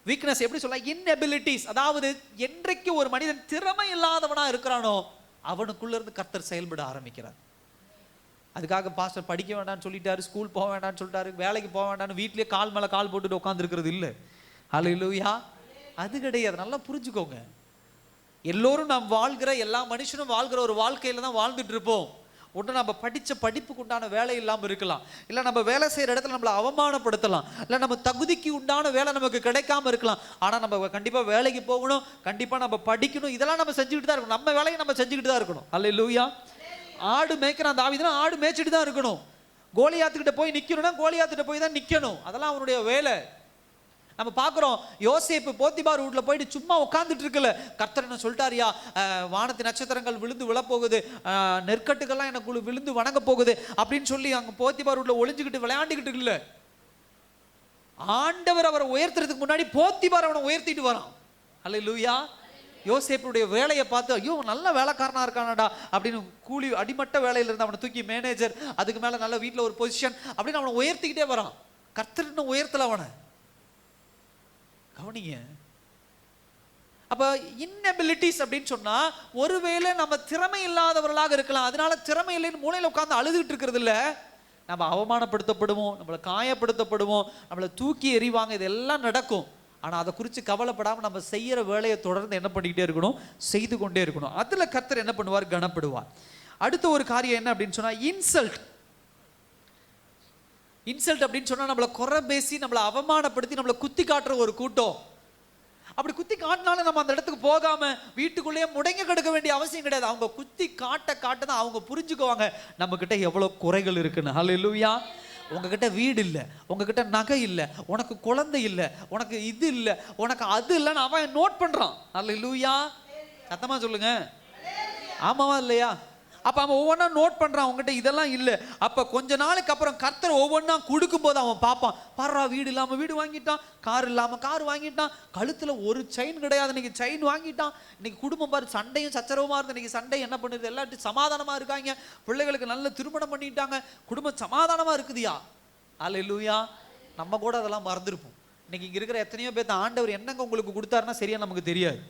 வீக்னஸ் எப்படி சொல்ல, இன்எபிலிட்டிஸ். அதாவது என்றைக்கு ஒரு மனிதன் திறமை இல்லாதவனா இருக்கிறானோ அவனுக்குள்ள இருந்து கர்த்தர் செயல்பட ஆரம்பிக்கிறார். அதுக்காக பாஸ்டர் படிக்க வேண்டாம்னு சொல்லிட்டாரு, ஸ்கூல் போக வேண்டாம்னு சொல்லிட்டாரு, வேலைக்கு போக வேண்டாம்னு வீட்லயே கால் மேல கால் போட்டுட்டு உட்காந்துருக்கிறது இல்லை. ஹல்லேலூயா. அது கிடையாது. நல்லா புரிஞ்சுக்கோங்க. எல்லோரும் நாம் வாழ்கிற, எல்லா மனுஷனும் வாழ்கிற ஒரு வாழ்க்கையில தான் வாழ்ந்துட்டு இருப்போம். ஒன்று நம்ம படித்த படிப்புக்கு உண்டான வேலை இல்லாமல் இருக்கலாம், இல்லை நம்ம வேலை செய்கிற இடத்துல நம்மளை அவமானப்படுத்தலாம், இல்லை நம்ம தகுதிக்கு உண்டான வேலை நமக்கு கிடைக்காம இருக்கலாம். ஆனால் நம்ம கண்டிப்பாக வேலைக்கு போகணும், கண்டிப்பாக நம்ம படிக்கணும், இதெல்லாம் நம்ம செஞ்சுக்கிட்டு தான் இருக்கணும். நம்ம வேலையை நம்ம செஞ்சுக்கிட்டு தான் இருக்கணும். அல்லேலூயா. ஆடு மேய்க்கிறான் தாவீதுனா ஆடு மேய்ச்சிட்டு தான் இருக்கணும். கோலியாத்துக்கிட்ட போய் நிற்கணும்னா கோலியாத்துக்கிட்ட போய் தான் நிற்கணும். அதெல்லாம் அவனுடைய வேலை. நம்ம பார்க்குறோம் யோசேப்பு போத்திபார் வீட்டில் போயிட்டு சும்மா உட்காந்துட்டு இருக்கல. கர்த்தர் என்ன சொல்லிட்டாரியா, வானத்து நட்சத்திரங்கள் விழுந்து விழப்போகுது, நெற்கட்டுக்கெல்லாம் எனக்கு விழுந்து வணங்க போகுது அப்படின்னு சொல்லி அங்கே போத்திபார் வீட்டில் ஒளிஞ்சுக்கிட்டு விளையாண்டுக்கிட்டு இல்லை. ஆண்டவர் அவரை உயர்த்துறதுக்கு முன்னாடி போத்திபார் அவனை உயர்த்திட்டு வரான். அல்லேலூயா. யோசேப்புடைய வேலையை பார்த்து ஐயோ நல்ல வேலைக்காரனா இருக்கானடா அப்படின்னு கூலி அடிமட்ட வேலையில இருந்து அவனை தூக்கி மேனேஜர், அதுக்கு மேல நல்ல வீட்டில் ஒரு பொசிஷன் அப்படின்னு அவனை உயர்த்திக்கிட்டே வரான். கர்த்தர் இன்னும் உயர்த்தல அவனை. கவனிங்க. அப்ப இன்எபிலிட்டிஸ் அப்படின்னு சொன்னா ஒருவேளை நம்ம திறமை இல்லாதவர்களாக இருக்கலாம். அதனால திறமை இல்லைன்னு மூலையில உட்கார்ந்து அழுதுகிட்டு இருக்கிறது இல்ல, நம்ம அவமானப்படுத்தப்படுவோம், நம்மளை காயப்படுத்தப்படுவோம், நம்மளை தூக்கி எறிவாங்க, இதெல்லாம் நடக்கும். ஆனால் அதை குறித்து கவலைப்படாமல் நம்ம செய்கிற வேலையை தொடர்ந்து என்ன பண்ணிக்கிட்டே இருக்கணும், செய்து கொண்டே இருக்கணும். அதில் கர்த்தர் என்ன பண்ணுவார், கனப்படுவார். அடுத்த ஒரு காரியம் என்ன அப்படின்னு சொன்னால் இன்சல்ட். இன்சல்ட் அப்படின்னு சொன்னால் நம்மளை குறை பேசி, நம்மளை அவமானப்படுத்தி, நம்மளை குத்தி காட்டுற ஒரு கூட்டம். அப்படி குத்தி காட்டினாலும் நம்ம அந்த இடத்துக்கு போகாமல் வீட்டுக்குள்ளேயே முடங்கி கிடக்க வேண்டிய அவசியம் கிடையாது. அவங்க குத்தி காட்ட காட்ட தான் அவங்க புரிஞ்சுக்குவாங்க நம்மக்கிட்ட எவ்வளோ குறைகள் இருக்குன்னு. ஹல்லேலூயா. உங்ககிட்ட வீடு இல்லை, உங்ககிட்ட நகை இல்லை, உனக்கு குழந்தை இல்லை, உனக்கு இது இல்லை, உனக்கு அது இல்லைன்னு அவன் நோட் பண்ணுறான். ஹல்லேலூயா. சத்தமா சொல்லுங்க, ஆமாவா இல்லையா? அப்போ அவன் ஒவ்வொன்றா நோட் பண்ணுறான், அவங்ககிட்ட இதெல்லாம் இல்லை. அப்போ கொஞ்ச நாளுக்கு அப்புறம் கர்த்தர் ஒவ்வொன்றா கொடுக்கும்போது அவன் பார்ப்பான், பாரா வீடு இல்லாமல் வீடு வாங்கிட்டான், கார் இல்லாமல் கார் வாங்கிட்டான், கழுத்தில் ஒரு செயின் கிடையாது, இன்னைக்கு செயின் வாங்கிட்டான். இன்னைக்கு குடும்பம் பாரு சண்டையும் சச்சரவுமா இருந்து, இன்னைக்கு சண்டை என்ன பண்ணுறது, எல்லாத்தையும் சமாதானமாக இருக்காங்க, பிள்ளைகளுக்கு நல்ல திருமணம் பண்ணிட்டாங்க, குடும்பம் சமாதானமாக இருக்குதுயா. அல்லேலூயா. நம்ம கூட அதெல்லாம் மறந்துருப்போம். இன்னைக்கு இங்கே இருக்கிற எத்தனையோ பேர்த்த ஆண்டவர் என்னங்க உங்களுக்கு கொடுத்தாருன்னா சரியா நமக்கு தெரியாது.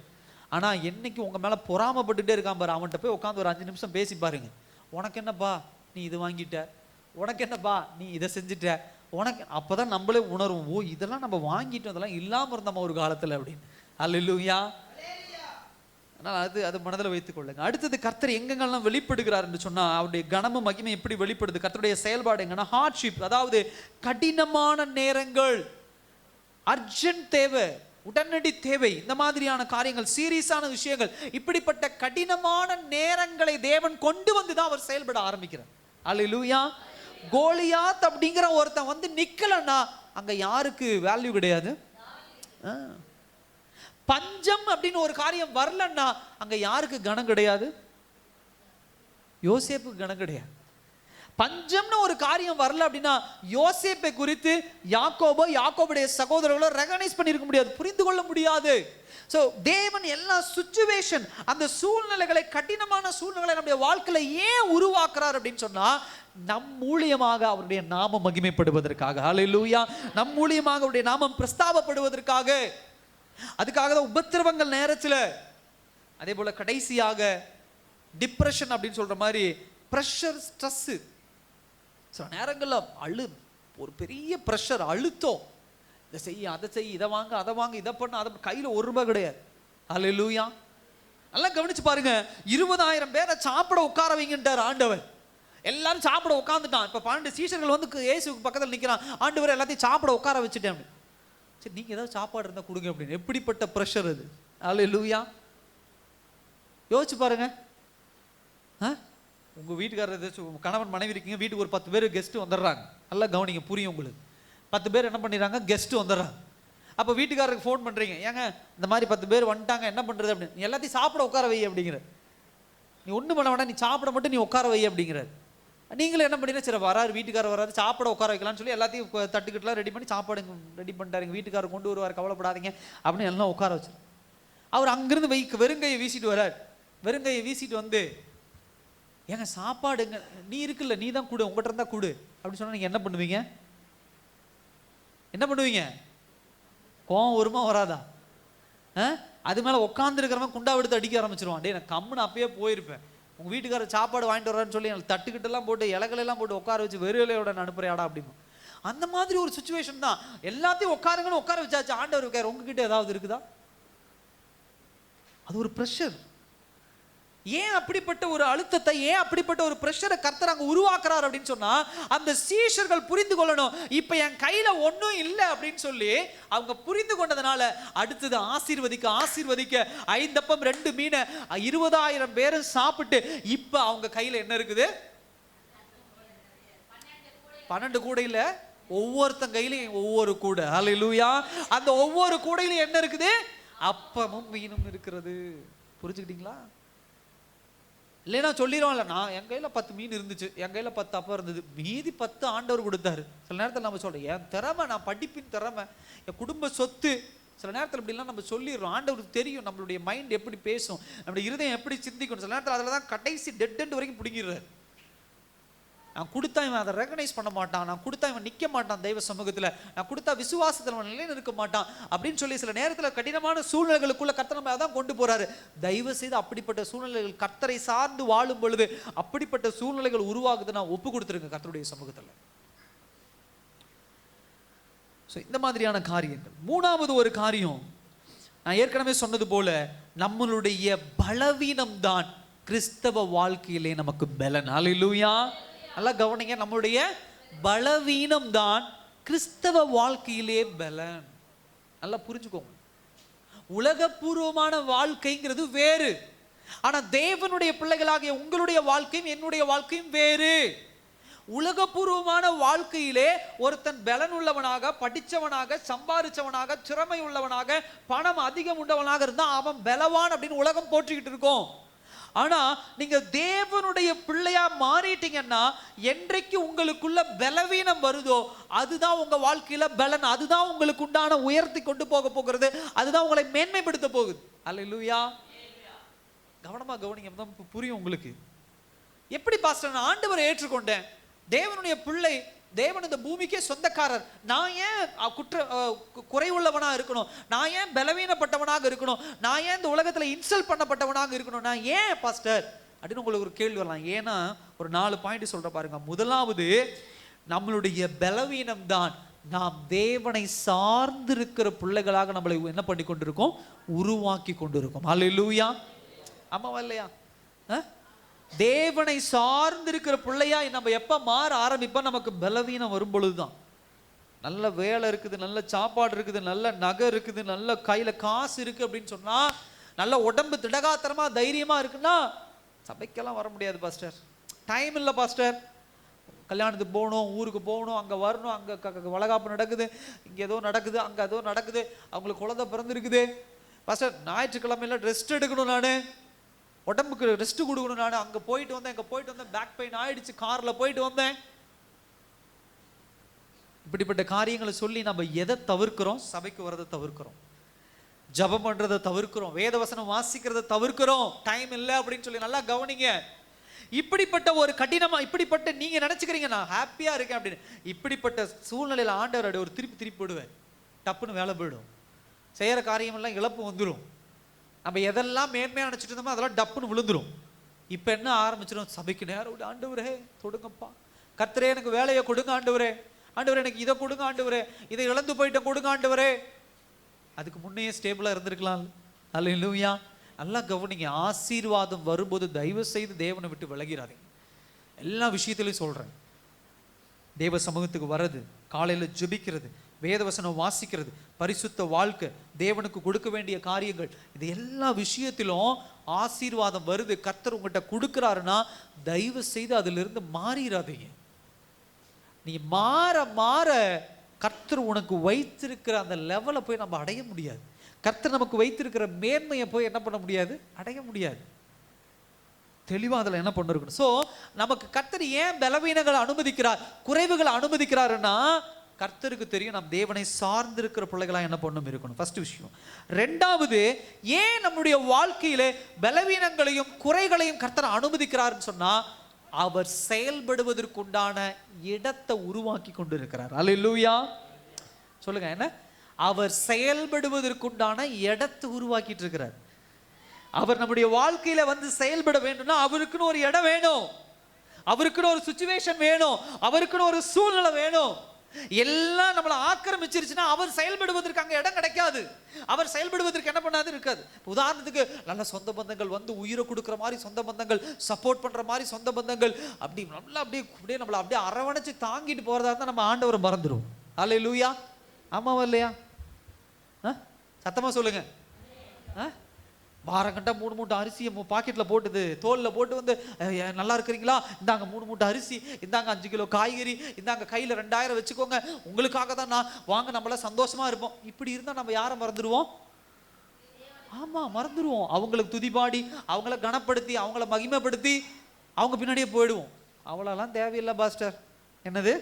ஆனால் என்னைக்கு உங்கள் மேலே பொறாமப்பட்டுகிட்டே இருக்கான் பாரு, அவன்கிட்ட போய் உட்காந்து ஒரு 5 நிமிஷம் பேசி பாருங்க. உனக்கு என்னப்பா நீ இது வாங்கிட்ட, உனக்கு என்னப்பா நீ இதை செஞ்சுட்ட, உனக்கு அப்போ தான் நம்மளே உணர்வோம், ஓ இதெல்லாம் நம்ம வாங்கிட்டோம், அதெல்லாம் இல்லாமல் இருந்தோம் ஒரு காலத்தில் அப்படின்னு. அல்லேலூயா. அதனால் அது மனதில் வைத்துக் கொள்ளுங்க. அடுத்தது கர்த்தர் எங்கெங்கெல்லாம் வெளிப்படுகிறார் என்று சொன்னால் அவருடைய கனமும் மகிமை எப்படி வெளிப்படுது, கர்த்தருடைய செயல்பாடு எங்கன்னா ஹார்ட்ஷிப், அதாவது கடினமான நேரங்கள், அர்ஜென்ட் தேவை, உடனடி தேவை, இந்த மாதிரியான காரியங்கள், சீரியஸான விஷயங்கள், இப்படிப்பட்ட கடினமான நேரங்களை தேவன் கொண்டு வந்து தான் அவர் செயல்பட ஆரம்பிக்கிறார். அல்லேலூயா. கோலியாத் அப்படிங்கிற ஒருத்தன் வந்து நிக்கலன்னா அங்க யாருக்கு வேல்யூ கிடையாது. பஞ்சம் அப்படின்னு ஒரு காரியம் வரலன்னா அங்க யாருக்கு கனம் கிடையாது, யோசேப்புக்கு கனம் கிடையாது. பஞ்சம்னு ஒரு காரியம் வரல அப்படின்னா யோசேப்பை குறித்து யாக்கோபுடைய சகோதரர்களோ ரெகனைஸ் பண்ணியிருக்க முடியாது, புரிந்து கொள்ள முடியாது. ஸோ தேவன் எல்லா சிச்சுவேஷன், அந்த சூழ்நிலைகளை, கடினமான சூழ்நிலைகளை நம்முடைய வாழ்க்கையில ஏன் உருவாக்குறார் அப்படின்னு சொன்னா நம் மூலியமாக அவருடைய நாமம் மகிமைப்படுவதற்காக. ஹல்லேலூயா. நம் மூலியமாக அவருடைய நாமம் பிரஸ்தாபப்படுவதற்காக. அதுக்காக தான் உபத்திரவங்கள் நேரத்தில், அதே போல கடைசியாக டிப்ரெஷன் அப்படின்னு சொல்ற மாதிரி ப்ரெஷர், ஸ்ட்ரெஸ், சில நேரங்களில் ஒரு பெரிய ப்ரெஷர், அழுத்தம், இதை செய்ய அதை செய்ய, இதை வாங்க அதை வாங்க, இதை பண்ண அதை, கையில் ₹1 கிடையாது. ஹல்லேலூயா. நல்லா கவனிச்சு பாருங்க, 20,000 பேரை சாப்பிட உட்கார வைங்கன்றார் ஆண்டவர். எல்லாரும் சாப்பிட உட்காந்துட்டான். இப்போ 12 சீஷர்கள் வந்து இயேசுக்கு பக்கத்தில் நிற்கிறான், ஆண்டவர் எல்லாத்தையும் சாப்பிட உட்கார வச்சுட்டேன் அப்படின்னு. சரி நீங்கள் ஏதாவது சாப்பாடு இருந்தால் கொடுங்க அப்படின்னு. எப்படிப்பட்ட ப்ரெஷர் அது. ஹல்லேலூயா. யோசிச்சு பாருங்க. உங்கள் வீட்டுக்காரர் கணவன் மனைவி இருக்கீங்க, வீட்டுக்கு ஒரு 10 பேர் கெஸ்ட்டு வந்துடுறாங்க. நல்லா கவனிங்க, புரியும் உங்களுக்கு. 10 பேர் என்ன பண்ணிடுறாங்க, கெஸ்ட்டு வந்துடுறாங்க. அப்போ வீட்டுக்காரருக்கு ஃபோன் பண்ணுறீங்க, ஏங்க இந்த மாதிரி 10 பேர் வந்துட்டாங்க, என்ன பண்ணுறது அப்படின்னு. நீ எல்லாத்தையும் சாப்பிட உட்கார வை அப்படிங்கிற. நீ ஒன்றும் பண்ண வேண்டாம், நீ சாப்பிட மட்டும் நீ உட்கார வை அப்படிங்கிறார். நீங்களும் என்ன பண்ணீங்கன்னா, சரி வராரு வீட்டுக்காரர் வராது, சாப்பிட உட்கார வைக்கலாம்னு சொல்லி எல்லாத்தையும் தட்டுக்கிட்டலாம் ரெடி பண்ணி சாப்பாடு ரெடி பண்ணிட்டாருங்க, வீட்டுக்காரர் கொண்டு வருவார், கவலைப்படாதீங்க அப்படின்னு எல்லாம் உட்கார வச்சு. அவர் அங்கிருந்து வெறுங்கையை வீசிட்டு வர்றார். வெறுங்கையை வீசிட்டு வந்து, ஏங்க சாப்பாடுங்க நீ இருக்குல்ல, நீ தான் கொடு, உங்கள்கிட்ட இருந்தால் கொடு அப்படின்னு சொன்னால் நீங்கள் என்ன பண்ணுவீங்க? என்ன பண்ணுவீங்க? கோவம் வருமா வராதா? அது மேலே உட்காந்துருக்கிறவன் குண்டா எடுத்து அடிக்க ஆரம்பிச்சிருவான். டே நான் கம்முன்னு அப்பயே போயிருப்பேன், உங்கள் வீட்டுக்காரர் சாப்பாடு வாங்கிட்டு வர்றான்னு சொல்லி எனக்கு தட்டுக்கிட்டெல்லாம் போட்டு இலகளெல்லாம் போட்டு உட்கார வச்சு வெறும் இலையோட அனுப்புறியாடா அப்படின்னு. அந்த மாதிரி ஒரு சுச்சுவேஷன் தான். எல்லாத்தையும் உட்காருங்கன்னு உட்கார வச்சாச்சு. ஆண்டவர் இருக்கார், உங்ககிட்ட ஏதாவது இருக்குதா? அது ஒரு ப்ரெஷர். ஏன் அப்படிப்பட்ட ஒரு அழுத்தத்தை, ஏன் அப்படிப்பட்ட ஒரு பிரஷரை கர்த்தர் அங்க உருவாக்குறார் அப்படின்னு சொன்னா, அந்த சீஷர்கள் புரிந்து கொள்ளணும், இப்ப என் கையில ஒன்றும் இல்லை அப்படின்னு சொல்லி அவங்க புரிந்து கொண்டதுனால அடுத்தது ஆசீர்வதிக்க 5 அப்பம் 2 மீன் 20,000 பேரும் சாப்பிட்டு இப்ப அவங்க கையில என்ன இருக்குது? 12 கூடையில ஒவ்வொருத்தன் கையிலையும் ஒவ்வொரு கூடை. ஹல்லேலூயா. அந்த ஒவ்வொரு கூடையிலும் என்ன இருக்குது? அப்பமும் மீனும் இருக்கிறது. புரிஞ்சுக்கிட்டீங்களா? இல்லைன்னா சொல்லிடுவோம்ல, நான் என் கையில் 10 மீன் இருந்துச்சு, என் கையில் 10 அப்பம் இருந்தது, மீதி 10 ஆண்டவர் கொடுத்தாரு. சில நேரத்தில் நம்ம சொல்கிறோம், என் திறமை, நான் படிப்பின் திறமை, என் குடும்ப சொத்து. சில நேரத்தில் இப்படிலாம் நம்ம சொல்லிடுறோம். ஆண்டவருக்கு தெரியும் நம்மளுடைய மைண்ட் எப்படி பேசும், நம்மளுடைய இருதயம் எப்படி சிந்திக்கணும். சில நேரத்தில் அதில் தான் கடைசி டெட் எண்ட் வரைக்கும் பிடிக்கிறார். நான் கொடுத்தா இவன் அதை ரெகனைஸ் பண்ண மாட்டான், நான் கொடுத்தா இவன் நிற்க மாட்டான் தெய்வ சமூகத்தில், நான் கொடுத்தா விசுவாசத்தில் அவன் நிலை நிற்க மாட்டான் அப்படின்னு சொல்லி சில நேரத்தில் கடினமான சூழ்நிலைகளுக்குள்ள கர்த்தர் நம்ம அதான் கொண்டு போறாரு. தயவு செய்து அப்படிப்பட்ட சூழ்நிலைகள், கர்த்தரை சார்ந்து வாழும் பொழுது அப்படிப்பட்ட சூழ்நிலைகள் உருவாகுது, நான் ஒப்பு கொடுத்துருங்க கர்த்தருடைய சமூகத்தில். ஸோ இந்த மாதிரியான காரியங்கள். மூணாவது ஒரு காரியம், நான் ஏற்கனவே சொன்னது போல, நம்மளுடைய பலவீனம் தான் கிறிஸ்தவ வாழ்க்கையிலே நமக்கு பலன். ஹல்லேலூயா. நல்லா கவனிங்க, நம்மளுடைய பலவீனம் தான் கிறிஸ்தவ வாழ்க்கையிலே பலன். நல்லா புரிஞ்சுக்கோங்க. உலகபூர்வமான வாழ்க்கைங்கிறது வேறு, ஆனா தேவனுடைய பிள்ளைகளாகிய உங்களுடைய வாழ்க்கையும் என்னுடைய வாழ்க்கையும் வேறு. உலகபூர்வமான வாழ்க்கையிலே ஒருத்தன் பலன் உள்ளவனாக, படித்தவனாக, சம்பாதிச்சவனாக, திறமை உள்ளவனாக, பணம் அதிகம் உண்டவனாக இருந்தா அவன் பலவான் அப்படின்னு உலகம் போற்றிக்கிட்டு இருக்கோம். ஆனா நீங்க தேவனுடைய பிள்ளையா மாறிட்டீங்கன்னா, என்றைக்கு உங்களுக்குள்ள பலவீனம் வருதோ அதுதான் உங்க வாழ்க்கையில பலன், அதுதான் உங்களுக்கு உண்டான உயர்த்தி கொண்டு போகிறது, அதுதான் உங்களை மேன்மைப்படுத்த போகுது. அல்லேலூயா. கவனமா கவனிங்க, புரியும் உங்களுக்கு. எப்படி பாஸ்டர் நான் ஆண்டவரை ஏற்றுக்கொண்டேன், தேவனுடைய பிள்ளை, தேவன் இந்த பூமிக்கே சொந்தக்காரர், நான் ஏன் குறைவுள்ளவனா இருக்கணும், நான் ஏன் பலவீனப்பட்டவனாக இருக்கணும், நான் ஏன் இந்த உலகத்துல இன்சல்ட் பண்ணப்பட்டவனாக இருக்கணும், நான் ஏன் பாஸ்டர் அப்படின்னு உங்களுக்கு ஒரு கேள்வி வரலாம். ஏன்னா ஒரு 4 பாயிண்ட் சொல்ற பாருங்க. முதலாவது, நம்மளுடைய பலவீனம் தான் நாம் தேவனை சார்ந்திருக்கிற பிள்ளைகளாக நம்மளை என்ன பண்ணி கொண்டிருக்கோம், உருவாக்கி கொண்டிருக்கோம். ஹல்லேலூயா. ஆமாவா இல்லையா? தேவனை சார்ந்திருக்கிற பிள்ளையா நம்ம எப்ப மாற ஆரம்பிப்போம், நமக்கு பலவீனம் வரும் பொழுதுதான். நல்ல வேலை இருக்குது, நல்ல சாப்பாடு இருக்குது, நல்ல நகை இருக்குது, நல்ல கையில காசு இருக்கு அப்படின்னு சொன்னா, நல்ல உடம்பு திடகாத்திரமா தைரியமா இருக்குன்னா சபைக்கெல்லாம் வர முடியாது பாஸ்டர். டைம் இல்லை பாஸ்டர், கல்யாணத்துக்கு போகணும், ஊருக்கு போகணும், அங்கே வரணும், அங்கே வளகாப்பு நடக்குது, இங்கே ஏதோ நடக்குது, அங்கே ஏதோ நடக்குது, அவங்களுக்கு குழந்தை பிறந்திருக்குது பாஸ்டர், ஞாயிற்றுக்கிழமையில ரெஸ்ட் எடுக்கணும், நான் உடம்புக்கு ரெஸ்ட் கொடுக்கணும், நான் அங்கே போயிட்டு வந்தேன், இங்கே போயிட்டு வந்தேன், பேக் பெயின் ஆயிடுச்சு, காரில் போயிட்டு வந்தேன். இப்படிப்பட்ட காரியங்களை சொல்லி நம்ம எதை தவிர்க்கிறோம், சபைக்கு வரதை தவிர்க்கிறோம், ஜபம் பண்றதை தவிர்க்கிறோம், வேத வசனம் வாசிக்கிறதை தவிர்க்கிறோம், டைம் இல்லை அப்படின்னு சொல்லி. நல்லா கவனிங்க, இப்படிப்பட்ட ஒரு கடினமா, இப்படிப்பட்ட நீங்க நினைச்சுக்கிறீங்க நான் ஹாப்பியா இருக்கேன் அப்படின்னு, இப்படிப்பட்ட சூழ்நிலையில ஆண்டவர் ஒரு திருப்பி போடுவேன், டப்புன்னு வேலை போயிடும், செய்யற காரியம் எல்லாம் இழப்பு வந்துடும், நம்ம எதெல்லாம் மேன்மையா நினைச்சிட்டு இருந்தோமோ அதெல்லாம் டப்புன்னு விழுந்துரும். இப்ப என்ன ஆரம்பிச்சிடும், சபைக்கு நேரம் விட, ஆண்டவரே தொடுங்கப்பா, கர்த்தரே எனக்கு வேலையை கொடுங்க ஆண்டவரே, ஆண்டவரே எனக்கு இதை கொடுங்க ஆண்டவரே, இதை இழந்து போயிட்ட கொடுங்க ஆண்டவரே. அதுக்கு முன்னையே ஸ்டேபிளா இருந்திருக்கலாம். அல்லேலூயா. நல்லா கவனிங்க, ஆசீர்வாதம் வரும்போது தயவு செய்து தேவனை விட்டு விலகிறாதீங்க. எல்லா விஷயத்திலையும் சொல்றேன், தேவ சமூகத்துக்கு வர்றது, காலையில ஜெபிக்கிறது, வேதவசனம் வாசிக்கிறது, பரிசுத்த வாழ்க்கை, தேவனுக்கு கொடுக்க வேண்டிய காரியங்கள், இது எல்லா விஷயத்திலும் ஆசீர்வாதம் வருது, கர்த்தர் உங்கள்கிட்ட கொடுக்குறாருன்னா தயவு செய்து அதிலிருந்து மாறிடாதீங்க. நீ மாற மாற கர்த்தர் உனக்கு வைத்திருக்கிற அந்த லெவலை போய் நம்ம அடைய முடியாது. கர்த்தர் நமக்கு வைத்திருக்கிற மேன்மையை போய் என்ன பண்ண முடியாது, அடைய முடியாது. தெளிவாக அதில் என்ன பண்ணிருக்கணும். ஸோ நமக்கு கர்த்தர் ஏன் பலவீனங்களை அனுமதிக்கிறார், குறைவுகளை அனுமதிக்கிறாருன்னா கர்த்தருக்கு தெரியும் நம் தேவனை சார்ந்திருக்கிற பிள்ளைகளாக என்ன பண்ணும் இருக்கணும். ஃபர்ஸ்ட் விஷயம். ரெண்டாவது, ஏன் நம்முடைய வாழ்க்கையிலே பலவீனங்களையும் குறைகளையும் கர்த்தர் அனுமதிக்கிறாருன்னு சொன்னா, அவர் செயல்படுவதற்குண்டான இடத்தை உருவாக்கி கொண்டு இருக்கிறார். அல்லேலூயா. சொல்லுங்க, என்ன? அவர் செயல்படுவதற்குண்டான இடத்தை உருவாக்கிட்டு இருக்கிறார். அவர் நம்முடைய வாழ்க்கையில வந்து செயல்பட வேண்டும்னா அவருக்குன்னு ஒரு இடம் வேணும், அவருக்குன்னு ஒரு சிச்சுவேஷன் வேணும், அவருக்குன்னு ஒரு சூழ்நிலை வேணும். எல்லாம் நம்மளை ஆக்கிரமிச்சிருச்சுன்னா அவர் செயல்படுவதற்கு அங்கே இடம் கிடைக்காது, அவர் செயல்படுவதற்கு என்ன பண்ணாது இருக்காது. உதாரணத்துக்கு நல்ல சொந்த பந்தங்கள் வந்து உயிரை கொடுக்குற மாதிரி சொந்த பந்தங்கள், சப்போர்ட் பண்ற மாதிரி சொந்த பந்தங்கள், அப்படி நல்லா அப்படியே நம்மளை அப்படியே அரவணைச்சு தாங்கிட்டு போறதா இருந்தால் நம்ம ஆண்டவரை மறந்துடும். அல்லேலூயா. ஆமாவா இல்லையா? சத்தமா சொல்லுங்க. வாரங்கட்டா 3 மூட்டை அரிசியை பாக்கெட்டில் போட்டுது, தோலில் போட்டு வந்து நல்லா இருக்கிறீங்களா, இந்தாங்க 3 மூட்டை அரிசி, இந்தாங்க 5 கிலோ காய்கறி, இந்தாங்க கையில் 2000 வச்சுக்கோங்க, உங்களுக்காக தான் நான் வாங்க, நம்மள சந்தோஷமா இருப்போம். இப்படி இருந்தால் நம்ம யாரை மறந்துடுவோம்? ஆமா, மறந்துடுவோம். அவங்களுக்கு துதிபாடி, அவங்கள கனப்படுத்தி, அவங்கள மகிமைப்படுத்தி அவங்க பின்னாடியே போயிடுவோம். அவ்வளோலாம் தேவையில்லை பாஸ்டர். என்னது?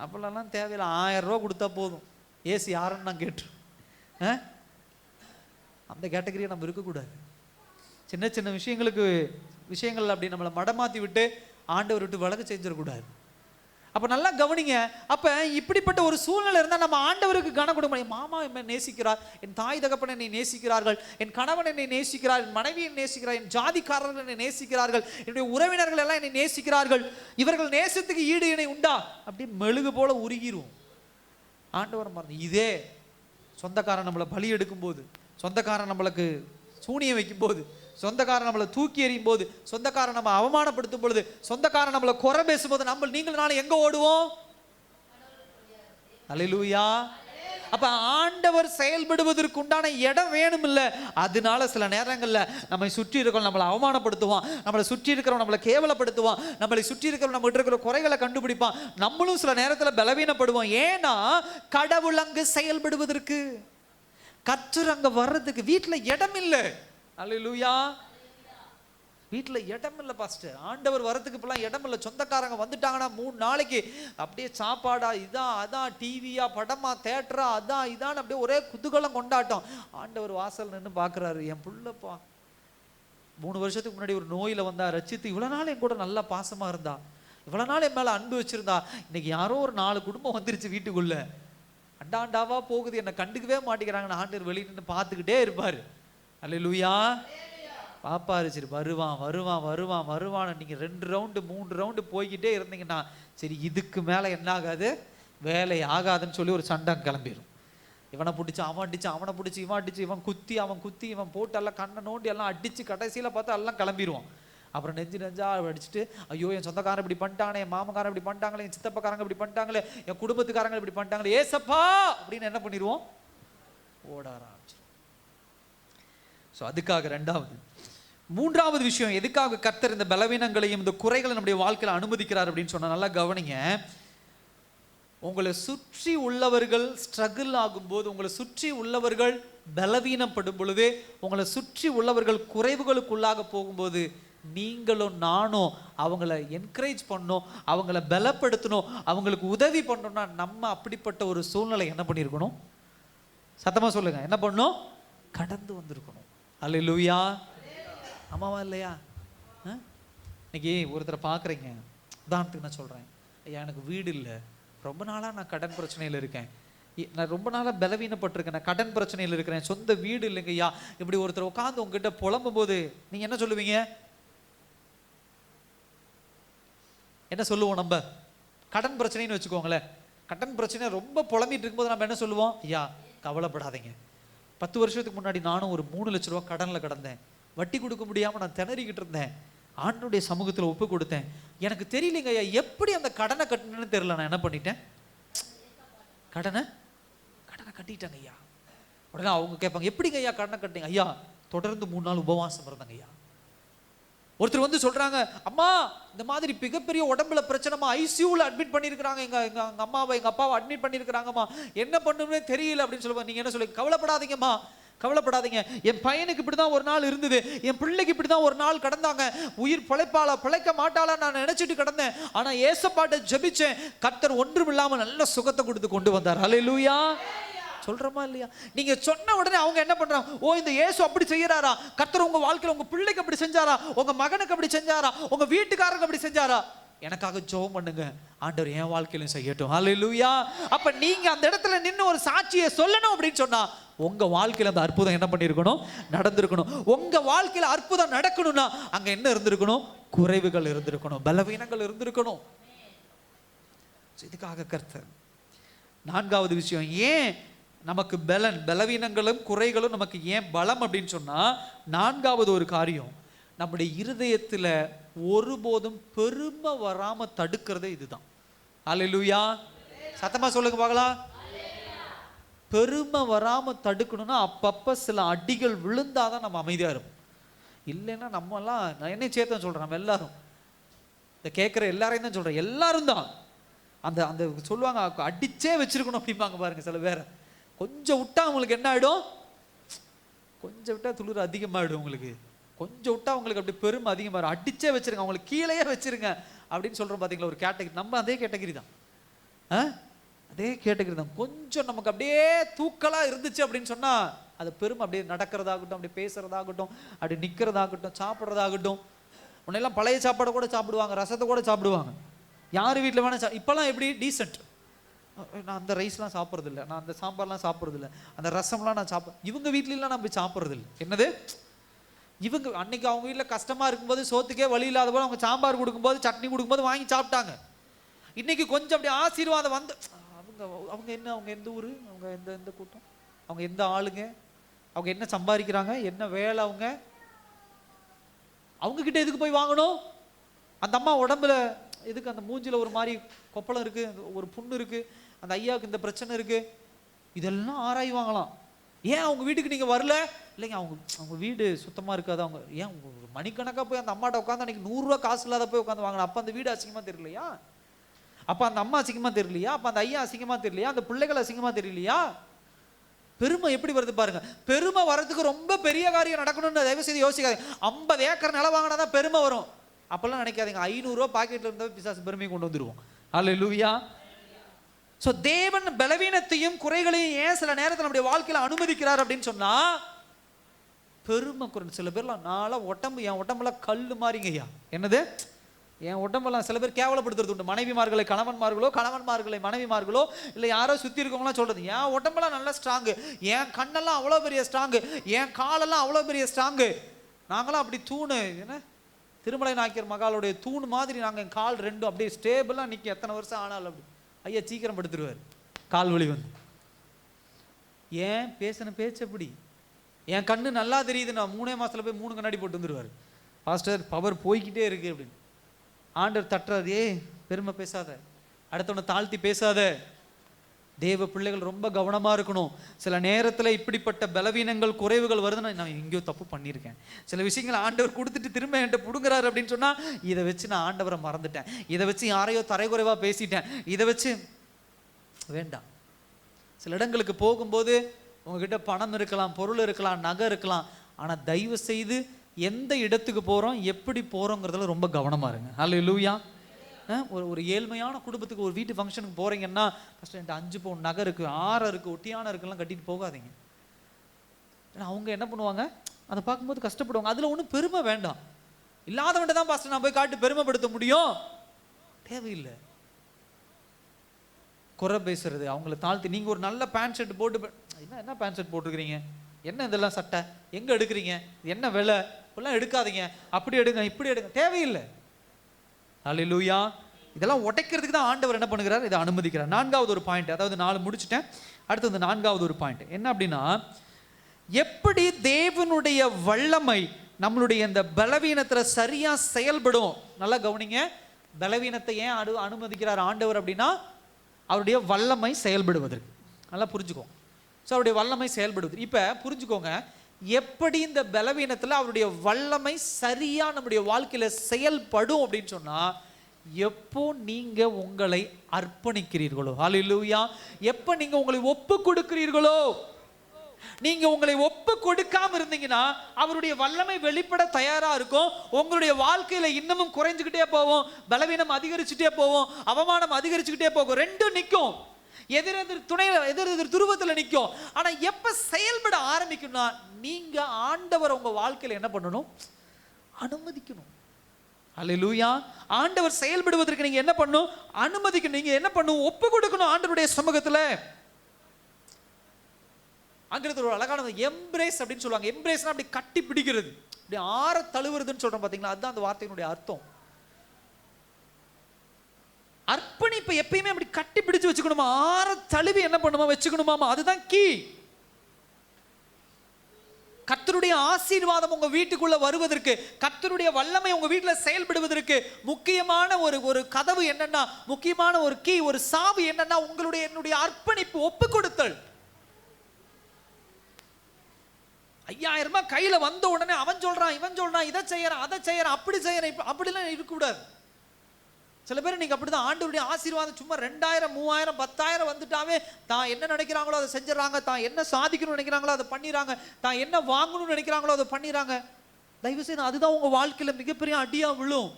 அவ்வளோலாம் தேவையில்லை, 1000 ரூபா கொடுத்தா போதும், ஏசி யாருன்னு நான் கேட்டுருவேன். அந்த கேட்டகரியை நம்ம இருக்கக்கூடாது. சின்ன சின்ன விஷயங்கள் அப்படி நம்மளை மடமாற்றி விட்டு ஆண்டவர் விட்டு விலக செஞ்சிடக்கூடாது. அப்போ நல்லா கவனிங்க. அப்போ இப்படிப்பட்ட ஒரு சூழ்நிலை இருந்தால் நம்ம ஆண்டவருக்கு கனம் கொடுக்க முடியும். மாமா என்னை நேசிக்கிறார், என் தாய் தகப்பன் என்னை நேசிக்கிறார்கள், என் கணவன் என்னை நேசிக்கிறார், என் மனைவி என்னை நேசிக்கிறார், என் ஜாதிக்காரர்கள் என்னை நேசிக்கிறார்கள், என்னுடைய உறவினர்கள் எல்லாம் என்னை நேசிக்கிறார்கள், இவர்கள் நேசத்துக்கு ஈடு இணை உண்டா? அப்படி மெழுகு போல உருகிரும். ஆண்டவர் மறந்து. இதே சொந்தக்காரன் நம்மளை பலி எடுக்கும் போது, சொந்தக்காரன் நம்மளுக்கு சூனியம் வைக்கும் போது, சொந்தக்காரன் நம்மளை தூக்கி எறியும் போது, சொந்தக்காரன் நம்ம அவமானப்படுத்தும் பொழுது, சொந்தக்காரன் நம்மளை குறை பேசும்போது நம்ம நீங்கள் நானும் எங்க ஓடுவோம்? அல்லேலூயா. அப்ப ஆண்டவர் செயல்படுவதற்கு உண்டான இடம் வேணும் இல்ல. அதனால சில நேரங்கள்ல நம்மை சுற்றி இருக்கிறவங்க நம்மளை அவமானப்படுத்துவான், நம்மளை சுற்றி இருக்கிறவங்க நம்மளை கேவலப்படுத்துவான், நம்மளை சுற்றி இருக்கிறவங்க நம்ம இருக்கிற குறைகளை கண்டுபிடிப்பான். நம்மளும் சில நேரத்துல பலவீனப்படுவோம். ஏன்னா கடவுள் அங்கு செயல்படுவதற்கு, கர்த்தர் அங்க வர்றதுக்கு வீட்டுல இடம் இல்லை. அல்லேலூயா. வீட்டில் இடம் இல்லை பாஸ்டர், ஆண்டவர் வரத்துக்கு இப்பெல்லாம் இடம் இல்லை. சொந்தக்காரங்க வந்துட்டாங்கன்னா 3 நாளைக்கு அப்படியே சாப்பாடா, இதான் அதான், டிவியா, படமா, தேட்டரா, அதான் இதான், அப்படியே ஒரே குதூகலம் கொண்டாட்டம். ஆண்டவர் வாசல் நின்று பார்க்குறாரு, என் புள்ளப்பா 3 வருஷத்துக்கு முன்னாடி ஒரு நோயில் வந்தா, ரச்சித்து இவ்வளோ நாள் என் கூட நல்லா பாசமாக இருந்தா, இவ்வளோ நாள் என் மேலே அன்பு வச்சிருந்தா, இன்னைக்கு யாரோ ஒரு 4 குடும்பம் வந்துருச்சு வீட்டுக்குள்ள, அண்டாண்டாவா போகுது, என்னை கண்டுக்கவே மாட்டேங்கிறாங்கன்னு ஆண்டவர் வெளியே நின்று பார்த்துக்கிட்டே இருப்பார். அல்லேலூயா. பாப்பாரு, சரி வருவான் வருவான் வருவான் வருவான்னு நீங்கள் 2 ரவுண்டு 3 ரவுண்டு போய்கிட்டே இருந்தீங்கன்னா சரி இதுக்கு மேலே என்ன ஆகாது, வேலை ஆகாதுன்னு சொல்லி ஒரு சண்டை கிளம்பிடும். இவனை பிடிச்சி அவன் அடிச்சு, அவனை பிடிச்சி இவன் அடிச்சு, இவன் குத்தி அவன் குத்தி, இவன் போட்டு எல்லாம் கண்ணை நோண்டி எல்லாம் அடித்து கடைசியில் பார்த்தா எல்லாம் கிளம்பிடுவான். அப்புறம் நெஞ்சா அடிச்சுட்டு, ஐயோ என் சொந்தக்காரன் இப்படி பண்ணிட்டானே, என் மாமக்காரன் இப்படி பண்ணிட்டாங்களே, என் சித்தப்பக்காரங்க இப்படி பண்ணிட்டாங்களே, என் குடும்பத்துக்காரங்க இப்படி பண்ணிட்டாங்களே, ஏசப்பா அப்படின்னு என்ன பண்ணிடுவோம், ஓட ஆரம்பிச்சிடும். ஸோ அதுக்காக 2வது. 3வது விஷயம், எதுக்காக கர்த்தர் இந்த பலவீனங்களையும் இந்த குறைகளை நம்முடைய வாழ்க்கையில் அனுமதிக்கிறார் அப்படின்னு சொன்னா நல்லா கவனிங்க. உங்களை சுற்றி உள்ளவர்கள் ஸ்ட்ரகிள் ஆகும்போது, உங்களை சுற்றி உள்ளவர்கள் பலவீனப்படும் பொழுது, உங்களை சுற்றி உள்ளவர்கள் குறைவுகளுக்குள்ளாக போகும்போது நீங்களும் நானும் அவங்கள என்கரேஜ் பண்ணணும், அவங்கள பலப்படுத்தணும், அவங்களுக்கு உதவி பண்ணணும்னா நம்ம அப்படிப்பட்ட ஒரு சூழ்நிலை என்ன பண்ணியிருக்கணும்? சத்தமாக சொல்லுங்க, என்ன பண்ணணும்? கடந்து வந்திருக்கணும். அல்லேலூயா. ஆமாவா இல்லையா? இன்னைக்கு ஒருத்தரை பார்க்குறீங்க, உதாரணத்துக்கு நான் சொல்கிறேன், ஐயா எனக்கு வீடு இல்லை, ரொம்ப நாளாக நான் கடன் பிரச்சனையில் இருக்கேன், நான் ரொம்ப நாளாக பலவீனப்பட்டிருக்கேன், நான் கடன் பிரச்சனையில் இருக்கிறேன், சொந்த வீடு இல்லைங்க ஐயா. இப்படி ஒருத்தர் உட்காந்து உங்ககிட்ட புலம்பும் போது நீங்கள் என்ன சொல்லுவீங்க? என்ன சொல்லுவோம்? நம்ம கடன் பிரச்சனைன்னு வச்சுக்கோங்களேன், கடன் பிரச்சனை ரொம்ப புலம்பிட்டு இருக்கும்போது நம்ம என்ன சொல்லுவோம்? ஐயா கவலைப்படாதீங்க, 10 வருஷத்துக்கு முன்னாடி நானும் ஒரு 3 லட்ச ரூபா கடனில் கிடந்தேன், வட்டி கொடுக்க முடியாமல் நான் திணறிக்கிட்டு இருந்தேன், ஆண்டவருடைய சமூகத்தில் ஒப்பு கொடுத்தேன், எனக்கு தெரியலைங்க ஐயா எப்படி அந்த கடனை கட்டணும்னு தெரியல, நான் என்ன பண்ணிட்டேன்? கடனை கட்டிட்டாங்க ஐயா. உடனே அவங்க கேட்பாங்க, எப்படிங்க ஐயா கடனை கட்டிங்க? ஐயா தொடர்ந்து 3 நாள் உபவாசம் இருந்தாங்க ஐயா. ஒருத்தர் வந்து சொல்றாங்க, அம்மா இந்த மாதிரி மிகப்பெரிய உடம்புல பிரச்சனைமா, ஐசியூவில் அட்மிட் பண்ணியிருக்கிறாங்க, எங்க அம்மாவை எங்க அப்பாவை அட்மிட் பண்ணியிருக்கிறாங்கம்மா, என்ன பண்ணுமே தெரியல அப்படின்னு சொல்லுவாங்க. நீங்க என்ன சொல்லுங்க? கவலைப்படாதீங்கம்மா, கவலைப்படாதீங்க, என் பையனுக்கு இப்படிதான் ஒரு நாள் இருந்தது, என் பிள்ளைக்கு இப்படிதான் ஒரு நாள் கடந்தாங்க, உயிர் பிழைக்க மாட்டாளா நான் நினைச்சிட்டு கிடந்தேன், ஆனா ஏசப்பாட்ட ஜெபிச்சேன், கர்த்தர் ஒன்றும் இல்லாம நல்ல சுகத்தை கொடுத்து கொண்டு வந்தார். அல்லேலூயா. சொல்றமா இல்லையா? நீங்க சொன்ன உடனே அவங்க என்ன பண்றாங்க? ஓ இந்த இயேசு அப்படி செய்யறாரா, கர்த்தர் உங்க வாழ்க்கையில உங்க பிள்ளைக்கு அப்படி செஞ்சாரா, உங்க மகனுக்கு அப்படி செஞ்சாரா, உங்க வீட்டுக்காரருக்கு அப்படி செஞ்சாரா, எனக்காக ஜெபம் பண்ணுங்க, ஆண்டவர் என் வாழ்க்கையிலும் செய்யட்டும். அல்லேலூயா. அப்ப நீங்க அந்த இடத்துல நின்று ஒரு சாட்சியை சொல்லணும் அப்படின்னு சொன்னா உங்க வாழ்க்கையில அந்த அற்புதம் என்ன பண்ணிருக்கணும்? நடந்திருக்கணும். உங்க வாழ்க்கையில அற்புதம் நடக்கணும்னா அங்க என்ன இருந்திருக்கணும்? குறைவுகள் இருந்திருக்கணும், பலவீனங்கள் இருந்திருக்கணும். இதுக்காக கர்த்தர் 4வது விஷயம், ஏன் நமக்கு பலவீனங்களும் குறைகளும் நமக்கு ஏன் பலம் அப்படின்னு சொன்னா, 4வது ஒரு காரியம், நம்முடைய இருதயத்துல ஒருபோதும் பெருமை வராம தடுக்கிறதே இதுதான். அல்லேலூயா. சத்தமா சொல்லுங்க பார்க்கலாம். பெருமை வராம தடுக்கணும்னா அப்பப்ப சில அடிகள் விழுந்தாதான் நம்ம அமைதியா இருப்போம். இல்லைன்னா நம்ம எல்லாம், நான் என்ன சேர்த்து சொல்றேன், நம்ம எல்லாரும், இந்த கேட்கிற எல்லாரையும் தான் சொல்றேன், எல்லாரும் தான் அந்த அந்த சொல்லுவாங்க, அடிச்சே வச்சிருக்கணும் அப்படிம்பாங்க பாருங்க சில பேர். கொஞ்சம் விட்டா உங்களுக்கு என்ன ஆயிடும்? கொஞ்சம் விட்டா துளிர் அதிகமாகிடும் உங்களுக்கு, கொஞ்சம் விட்டா உங்களுக்கு அப்படி பெருமை அதிகமாக, அடிச்சே வச்சிருங்க, அவங்களுக்கு கீழேயே வச்சிருங்க அப்படின்னு சொல்றோம் பார்த்தீங்களா, ஒரு கேட்டகரி. நம்ம அதே கேட்டகரி தான், அதே கேட்டகரி தான். கொஞ்சம் நமக்கு அப்படியே தூக்கலா இருந்துச்சு அப்படின்னு சொன்னா அது பெருமை, அப்படியே நடக்கிறதாகட்டும், அப்படியே பேசுறதாகட்டும், அப்படி நிற்கிறதாகட்டும், சாப்பிட்றதாகட்டும். முன்னெல்லாம் பழைய சாப்பாடை கூட சாப்பிடுவாங்க, ரசத்தை கூட சாப்பிடுவாங்க, யார் வீட்டில் வேணா. இப்போல்லாம் எப்படி டீசென்ட், நான் அந்த ரைஸ்லாம் சாப்பிட்றதில்ல, நான் அந்த சாம்பார்லாம் சாப்பிட்றதில்ல, அந்த ரசம்லாம் நான் இவங்க வீட்லாம் நான் போய் சாப்பிட்றதில்ல. என்னது? இவங்க அன்னைக்கு அவங்க வீட்டில் கஷ்டமா இருக்கும்போது, சோத்துக்கே வழி இல்லாத போது அவங்க சாம்பார் கொடுக்கும்போது, சட்னி கொடுக்கும்போது வாங்கி சாப்பிட்டாங்க. இன்னைக்கு கொஞ்சம் அப்படி ஆசீர்வாதம் வந்து அவங்க அவங்க என்ன, அவங்க எந்த ஊர், அவங்க எந்த எந்த கூட்டம், அவங்க எந்த ஆளுங்க, அவங்க என்ன சம்பாதிக்கிறாங்க, என்ன வேலை, அவங்க கிட்ட எதுக்கு போய் வாங்கணும்? அந்த அம்மா உடம்புல எதுக்கு, அந்த மூஞ்சில ஒரு மாதிரி கொப்பளம் இருக்கு, ஒரு புண்ணு இருக்கு, அந்த ஐயாவுக்கு இந்த பிரச்சனை இருக்கு, இதெல்லாம் ஆராய்வாங்களாம். ஏன் அவங்க வீட்டுக்கு நீங்க வரல? இல்லைங்க, அவங்க வீடு சுத்தமா இருக்காது. அவங்க ஏன் ஒரு மணிக்கணக்கா போய் அந்த அம்மாட்ட உட்காந்து அன்னைக்கு 100 ரூபா காசு இல்லாத போய் உட்காந்து வாங்கணும். அப்ப அந்த வீடு அசிங்கமா தெரியலையா? அப்ப அந்த அம்மா அசிங்கமா தெரியலையா? அப்ப அந்த ஐயா அசிங்கமா தெரியலையா? அந்த பிள்ளைகள் அசிங்கமா தெரியலையா? பெருமை எப்படி வருது பாருங்க. பெருமை வர்றதுக்கு ரொம்ப பெரிய காரியம் நடக்கணும்னு தயவு செய்து யோசிக்காதீங்க. 50 ஏக்கர் நிலம் வாங்கினாதான் பெருமை வரும் அப்பெல்லாம் நினைக்காதீங்க. 500 ரூபா பாக்கெட்ல இருந்தா பிசாசு பெருமையை கொண்டு வந்துருவோம். அல்லேலூயா. சோ தேவன் பலவீனத்தையும் குறைகளையும் ஏன் சில நேரத்தில் நம்முடைய வாழ்க்கையில அனுமதிக்கிறார் அப்படின்னு சொன்னா, பெருமை குறை. சில பேர்லாம் நான்லாம் உடம்பு, என் உடம்பெல்லாம் கல்லு மாறிங்கய்யா. என்னது? என் உடம்பெல்லாம் சில பேர் கேவலப்படுத்துறது உண்டு. மனைவிமார்களை கணவன்மார்களோ, கணவன்மார்களை மனைவிமார்களோ, இல்லை யாரோ சுற்றி இருக்கவங்களாம் சொல்றது, என் உடம்பெல்லாம் நல்லா ஸ்ட்ராங்கு, என் கண்ணெல்லாம் அவ்வளோ பெரிய ஸ்ட்ராங்கு, என் காலெல்லாம் அவ்வளோ பெரிய ஸ்ட்ராங்கு, நாங்களாம் அப்படி தூணு, என்ன திருமலை நாயக்கர் மகாலுடைய தூண் மாதிரி நாங்கள், என் கால் ரெண்டும் அப்படியே ஸ்டேபிளாக நிற்கும். எத்தனை வருஷம் ஆனாலும் அப்படி. ஐயா சீக்கிரம் படுத்துருவார் கால் வலி வந்து. ஏன் பேசின பேச்சு எப்படி? என் கண்ணு நல்லா தெரியுது, நான் 3 மாசத்துல போய் 3 கண்ணாடி போட்டு வந்துடுவார். பாஸ்டர் பவர் போய்கிட்டே இருக்கு அப்படின்னு. ஆண்டவர் தட்டுறாரு, பெருமை பேசாத, அடுத்தவனை தாழ்த்தி பேசாத. தேவ பிள்ளைகள் ரொம்ப கவனமா இருக்கணும். சில நேரத்தில் இப்படிப்பட்ட பலவீனங்கள் குறைவுகள் வருதுன்னா, நான் எங்கேயோ தப்பு பண்ணியிருக்கேன், சில விஷயங்களை ஆண்டவர் கொடுத்துட்டு திரும்ப என்கிட்ட பிடுங்குறாரு அப்படின்னு சொன்னா, இதை வச்சு நான் ஆண்டவரை மறந்துட்டேன், இதை வச்சு யாரையோ தரைக்குறைவா பேசிட்டேன், இதை வச்சு வேண்டாம். சில இடங்களுக்கு போகும்போது உங்ககிட்ட பணம் இருக்கலாம், பொருள் இருக்கலாம், நகை இருக்கலாம், ஆனா தயவு செய்து எந்த இடத்துக்கு போறோம், எப்படி போறோங்கிறதுல ரொம்ப கவனமா இருங்க. அல்லேலூயா. ஒரு ஏழ்மையான குடும்பத்துக்கு ஒரு வீட்டு ஃபங்க்ஷனுக்கு போறீங்கன்னா, ஃபர்ஸ்ட் என்கிட்ட 5 பவுன் நகை இருக்கு, 6 இருக்கு, ஒட்டியான இருக்குலாம் கட்டிட்டு போகாதீங்க. ஏன்னா அவங்க என்ன பண்ணுவாங்க, அதை பார்க்கும்போது கஷ்டப்படுவாங்க. அதுல ஒன்றும் பெருமை வேண்டாம். இல்லாதவன்ட்ட தான் பாஸ்டர் நான் போய் காட்டு பெருமைப்படுத்த முடியும், தேவையில்லை. குறை பேசுறது, அவங்கள தாழ்த்தி, நீங்க ஒரு நல்ல பேண்ட் ஷர்ட் போட்டு, என்ன பேண்ட் ஷர்ட் போட்டுருக்கிறீங்க, என்ன இதெல்லாம் சட்டை எங்க எடுக்கிறீங்க, என்ன விலை, இப்பெல்லாம் எடுக்காதீங்க, அப்படி எடுங்க இப்படி எடுங்க, தேவையில்லை. அல்லேலூயா. இதெல்லாம் உடைக்கிறதுக்கு தான் ஆண்டவர் என்ன பண்ணுகிறார், இதை அனுமதிக்கிறார். 4வது ஒரு பாயிண்ட், அதாவது 4 முடிச்சுட்டேன், அடுத்தது 4வது ஒரு பாயிண்ட் என்ன அப்படின்னா, எப்படி தேவனுடைய வல்லமை நம்மளுடைய இந்த பலவீனத்துல சரியா செயல்படும். நல்லா கவனிங்க, பலவீனத்தை ஏன் அனுமதிக்கிறார் ஆண்டவர் அப்படின்னா, அவருடைய வல்லமை செயல்படுவதற்கு. நல்லா புரிஞ்சுக்கோ. ஸோ அவருடைய வல்லமை செயல்படுவது. இப்ப புரிஞ்சுக்கோங்க, எப்படி இந்த பலவீனத்துல அவருடைய வல்லமை சரியா நம்முடைய வாழ்க்கையில செயல்படும் அப்படின்னு சொன்னா, எப்போ நீங்க உங்களை அர்ப்பணிக்கிறீர்களோ, ஹல்லேலூயா, எப்ப நீங்க உங்களை ஒப்பு கொடுக்கிறீர்களோ. நீங்க உங்களை ஒப்பு கொடுக்காம இருந்தீங்கன்னா அவருடைய வல்லமை வெளிப்பட தயாரா இருக்கும். உங்களுடைய வாழ்க்கையில இன்னமும் குறைஞ்சுக்கிட்டே போவோம், பலவீனம் அதிகரிச்சுட்டே போவோம், அவமானம் அதிகரிச்சுக்கிட்டே போகும். ரெண்டும் நிற்கும், எதிரெதிர் துணையில, எதிரெதிர் துருவத்துல நிற்கும். ஆனா எப்ப செயல்பட ஆரம்பிக்கும்னா, நீங்க ஆண்டவர் உங்க வாழ்க்கையில என்ன பண்ணணும், அனுமதிக்கணும். அல்லேலூயா. ஆண்டவர் செயல்படுவதற்கு நீங்க என்ன பண்ணணும், அனுமதிக்கணும். நீங்க என்ன பண்ணணும், ஒப்பு கொடுக்கணும் ஆண்டவருடைய சமூகத்துல. ஆங்கிலத்தில் ஒரு அழகான எம்ப்ரேஸ் அப்படின்னு சொல்லுவாங்க. எம்ப்ரேஸ்னா அப்படி கட்டி பிடிக்கிறது, அப்படி ஆற தழுவுறதுன்னு சொல்றோம் பாத்தீங்களா, அதுதான் அந்த வார்த்தையினுடைய அர்த்தம். அர்ப்பணிப்பை எப்பயுமே அப்படி கட்டி பிடிச்சு வச்சுக்கணுமா, ஆற தழுவி என்ன பண்ணுமா வச்சுக்கணுமாமா, அதுதான் கீ. கர்த்தருடைய ஆசீர்வாதம் உங்க வீட்டுக்குள்ள வருவதற்கு, கர்த்தருடைய வல்லமை உங்க வீட்டுல செயல்படுவதற்கு முக்கியமான ஒரு கதவு என்னன்னா, முக்கியமான ஒரு கீ, ஒரு சாவி என்னன்னா, என்னுடைய அர்ப்பணிப்பு, ஒப்பு கொடுத்தல். 5000 ரூபாய் கையில வந்த உடனே அவன் சொல்றான், இவன் சொல்றான், இதை செய்யறான், அதை செய்யறான், அப்படி செய்யறான், அப்படிலாம் இருக்கக்கூடாது. சில பேர் நீங்க அப்படிதான், ஆண்டவருடைய ஆசீர்வாதம் சும்மா 2000 3000 10000 வந்துட்டாவே தான் என்ன நினைக்கிறாங்களோ அதை செஞ்சிடறாங்க, தான் என்ன சாதிக்கணும்னு நினைக்கிறாங்களோ அதை பண்ணிடுறாங்க, தான் என்ன வாங்கணும்னு நினைக்கிறாங்களோ அதை பண்ணிடுறாங்க. தயவு செய்து அதுதான் உங்க வாழ்க்கையில மிகப்பெரிய அடியா விழும்.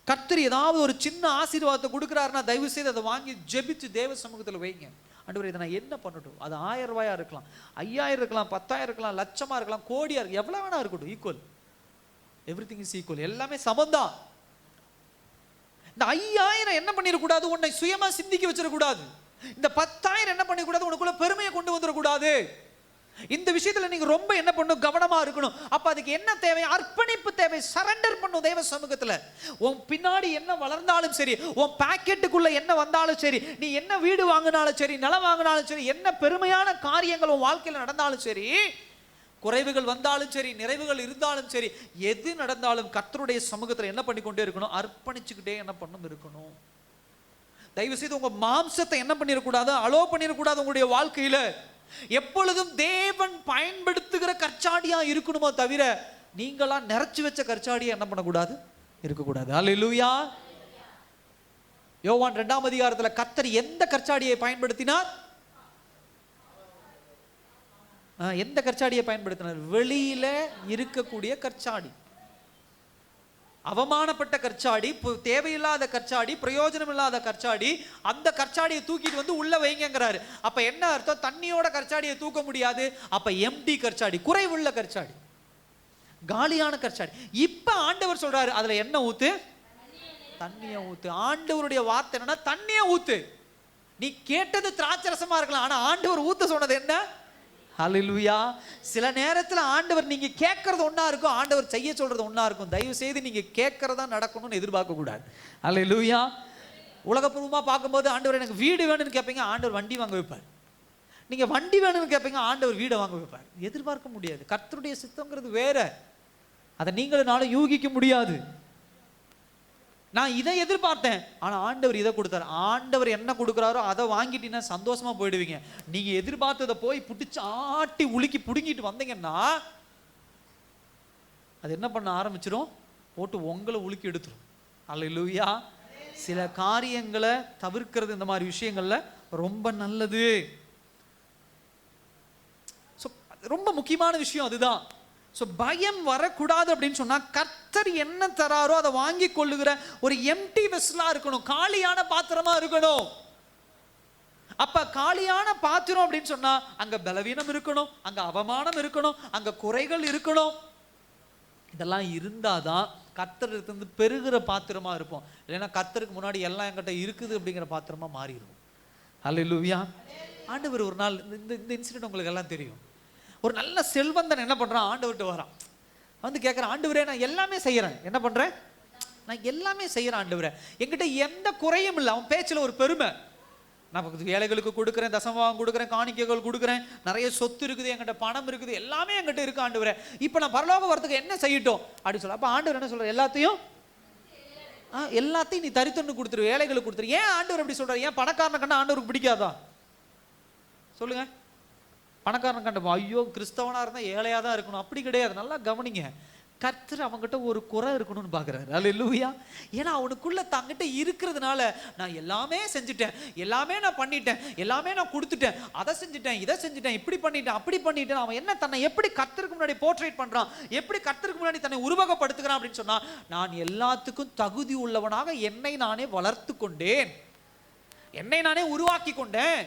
கர்த்தர் ஏதாவது ஒரு சின்ன ஆசீர்வாதத்தை கொடுக்குறாருன்னா தயவு செய்து அதை வாங்கி ஜெபிச்சு தேவ சமூகத்தில் வைங்க. ஆண்டவரே இதை நான் என்ன பண்ணட்டும், அது 1000 ரூபாயா இருக்கலாம், 5000 இருக்கலாம், 10000 இருக்கலாம், லட்சமா இருக்கலாம், கோடியா இருக்கு, எவ்வளவு வேணா இருக்கட்டும், ஈக்குவல், எவ்ரிதிங் இஸ் ஈக்குவல், எல்லாமே சமந்தான். இந்த 5000 என்ன பண்ணிடக்கூடாது, உன்னை சுயமா சிந்திக்க வச்சிடக்கூடாது. இந்த 10000 என்ன பண்ணிடக்கூடாது, உனக்குள்ள பெருமையை கொண்டு வந்துடக்கூடாது. இந்த விஷயத்துல நீங்க ரொம்ப என்ன பண்ணணும், கவனமா இருக்கணும். அப்ப அதுக்கு என்ன தேவை? அர்ப்பணிப்பு தேவை. சரண்டர் பண்ணும் தெய்வ சமூகத்துல. உன் பின்னாடி என்ன வளர்ந்தாலும் சரி, உன் பாக்கெட்டுக்குள்ள என்ன வந்தாலும் சரி, நீ என்ன வீடு வாங்கினாலும் சரி, நிலம் வாங்கினாலும் சரி, என்ன பெருமையான காரியங்கள் உன் வாழ்க்கையில் நடந்தாலும் சரி, குறைவுகள் வந்தாலும் சரி, நிறைவுகள் இருந்தாலும் சரி, எது நடந்தாலும் கர்த்தருடைய சமூகத்துல என்ன பண்ணிக்கொண்டே இருக்கணும், அர்ப்பணிச்சுக்கிட்டே என்ன பண்ணும் இருக்கணும். தயவு செய்து உங்க மாம்சத்தை என்ன பண்ணிடக்கூடாது, அலோ பண்ணிடக்கூடாது உங்களுடைய வாழ்க்கையில. எப்பொழுதும் தேவன் பயன்படுத்துகிற கற்சாடியா இருக்கணுமோ தவிர நீங்களா நிறைச்சு வச்ச கற்சாடியா என்ன பண்ணக்கூடாது, இருக்கக்கூடாது. அல்லேலூயா. யோவான் 2ஆம் அதிகாரத்துல கர்த்தர் எந்த கற்சாடியை பயன்படுத்தினார்? எந்த கற்சாடியை பயன்படுத்தினார்? வெளியில இருக்கக்கூடிய கற்சாடி, அவமானப்பட்ட கற்சாடி, தேவையில்லாத கற்சாடி, பிரயோஜனம் இல்லாத கற்சாடி. அந்த கற்சாடியை தூக்கிட்டு வந்து உள்ள வைங்கிறாரு. அப்ப என்ன அர்த்தம்? தண்ணியோட கற்சாடியை தூக்க முடியாது. அப்ப எம்டி கற்சாடி, குறைவுள்ள கற்சாடி, காலியான கற்சாடி. இப்ப ஆண்டவர் சொல்றாரு, அதுல என்ன ஊத்து? தண்ணிய ஊத்து. ஆண்டவருடைய வார்த்தை என்னன்னா, தண்ணிய ஊத்து. நீ கேட்டது திராட்சரசமா இருக்கலாம், ஆனா ஆண்டவர் ஊத்த சொன்னது என்ன? ஹல்லேலூயா. சில நேரத்தில் ஆண்டவர் நீங்க கேட்கறது ஒண்ணா இருக்கும், ஆண்டவர் செய்ய சொல்றது ஒண்ணா இருக்கும். தயவு செய்து நீங்க கேட்கறதா நடக்கணும்னு எதிர்பார்க்க கூடாது. ஹல்லேலூயா. உலகப்பூர்வமா பார்க்கும்போது ஆண்டவர் எனக்கு வீடு வேணும்னு கேட்பீங்க, ஆண்டவர் வண்டி வாங்க வைப்பார். நீங்க வண்டி வேணும்னு கேட்பீங்க, ஆண்டவர் வீடை வாங்க வைப்பார். எதிர்பார்க்க முடியாது. கர்த்தருடைய சித்தம்ங்கிறது வேற, அதை நீங்களும் நானும் யூகிக்க முடியாது. நான் இதை எதிர்பார்த்தேன், ஆனா ஆண்டவர் இதை கொடுத்தாரு. ஆண்டவர் என்ன கொடுக்குறாரோ அதை வாங்கிட்டீங்கன்னா சந்தோஷமா போயிடுவீங்க. நீங்க எதிர்பார்த்ததை போய் பிடிச்சி ஆட்டி உலுக்கி புடுங்கிட்டு வந்தீங்கன்னா அது என்ன பண்ண ஆரம்பிச்சிடும், போட்டு உங்களை உலுக்கி எடுத்துரும். அல்லேலூயா. சில காரியங்களை தவிர்க்கிறது இந்த மாதிரி விஷயங்கள்ல ரொம்ப நல்லது. ரொம்ப முக்கியமான விஷயம் அதுதான். பயம் வரக்கூடாது அப்படின்னு சொன்னா கர்த்தர் என்ன தராரோ அதை வாங்கி கொள்ளுகிற ஒரு எம்டி வெஸ்லா இருக்கணும், காலியான பாத்திரமா இருக்கணும். அப்ப காலியான பாத்திரம் அப்படின்னு சொன்னா அங்க பலவீனம் இருக்கணும், அங்க அவமானம் இருக்கணும், அங்க குறைகள் இருக்கணும். இதெல்லாம் இருந்தாதான் கர்த்தர் இருந்து பெருகிற பாத்திரமா இருப்போம். இல்லைன்னா கர்த்தருக்கு முன்னாடி எல்லாம் என்கிட்ட இருக்குது அப்படிங்கிற பாத்திரமா மாறிடும். அல்லேலூயா. ஆண்டவர் ஒரு நாள், இந்த இன்சிடென்ட் உங்களுக்கு எல்லாம் தெரியும். ஒரு நல்ல செல்வந்தன் என்ன பண்றான், ஆண்டவர்கிட்ட வரான். வந்து கேட்குறான், ஆண்டவரே நான் எல்லாமே செய்யறேன், என்ன பண்றேன், நான் எல்லாமே செய்யறேன் ஆண்டவரே, என்கிட்ட எந்த குறையும் இல்லை. அவன் பேச்சுல ஒரு பெருமை. நான் ஏழைகளுக்கு கொடுக்குறேன், தசமபாகம் கொடுக்குறேன், காணிக்கைகள் கொடுக்குறேன், நிறைய சொத்து இருக்குது, என்கிட்ட பணம் இருக்குது, எல்லாமே என்கிட்ட இருக்கு ஆண்டவரே. இப்போ நான் பரலோகம் வரதுக்கு என்ன செய்யட்டும் அப்படின்னு சொல்ல. அப்போ ஆண்டவர் என்ன சொல்ற, எல்லாத்தையும் நீ தரித்தொன்னு கொடுத்துரு, ஏழைகளுக்கு கொடுத்துரு. ஏன் ஆண்டவர் அப்படி சொல்றாரு? ஏன் பணக்காரனை கண்டா ஆண்டவருக்கு பிடிக்காதா? சொல்லுங்க. பணக்காரன் கண்டப்போ ஐயோ கிறிஸ்தவனா இருந்தால் ஏழையா தான் இருக்கணும், அப்படி கிடையாது. நல்லா கவனிங்க. கர்த்தர் அவங்ககிட்ட ஒரு குறை இருக்கணும்னு பார்க்குறாரு. அல்லேலூயா. ஏன்னா அவனுக்குள்ள தங்கிட்ட இருக்கிறதுனால நான் எல்லாமே செஞ்சுட்டேன், எல்லாமே நான் பண்ணிட்டேன், எல்லாமே நான் கொடுத்துட்டேன், அதை செஞ்சுட்டேன், இதை செஞ்சுட்டேன், இப்படி பண்ணிட்டேன், அப்படி பண்ணிட்டேன். அவன் என்ன தன்னை எப்படி கர்த்தருக்கு முன்னாடி போர்ட்ரேட் பண்றான், எப்படி கர்த்தருக்கு முன்னாடி தன்னை உருவகப்படுத்துகிறான் அப்படின்னு சொன்னா, நான் எல்லாத்துக்கும் தகுதி உள்ளவனாக என்னை நானே வளர்த்து கொண்டேன், என்னை நானே உருவாக்கி கொண்டேன்.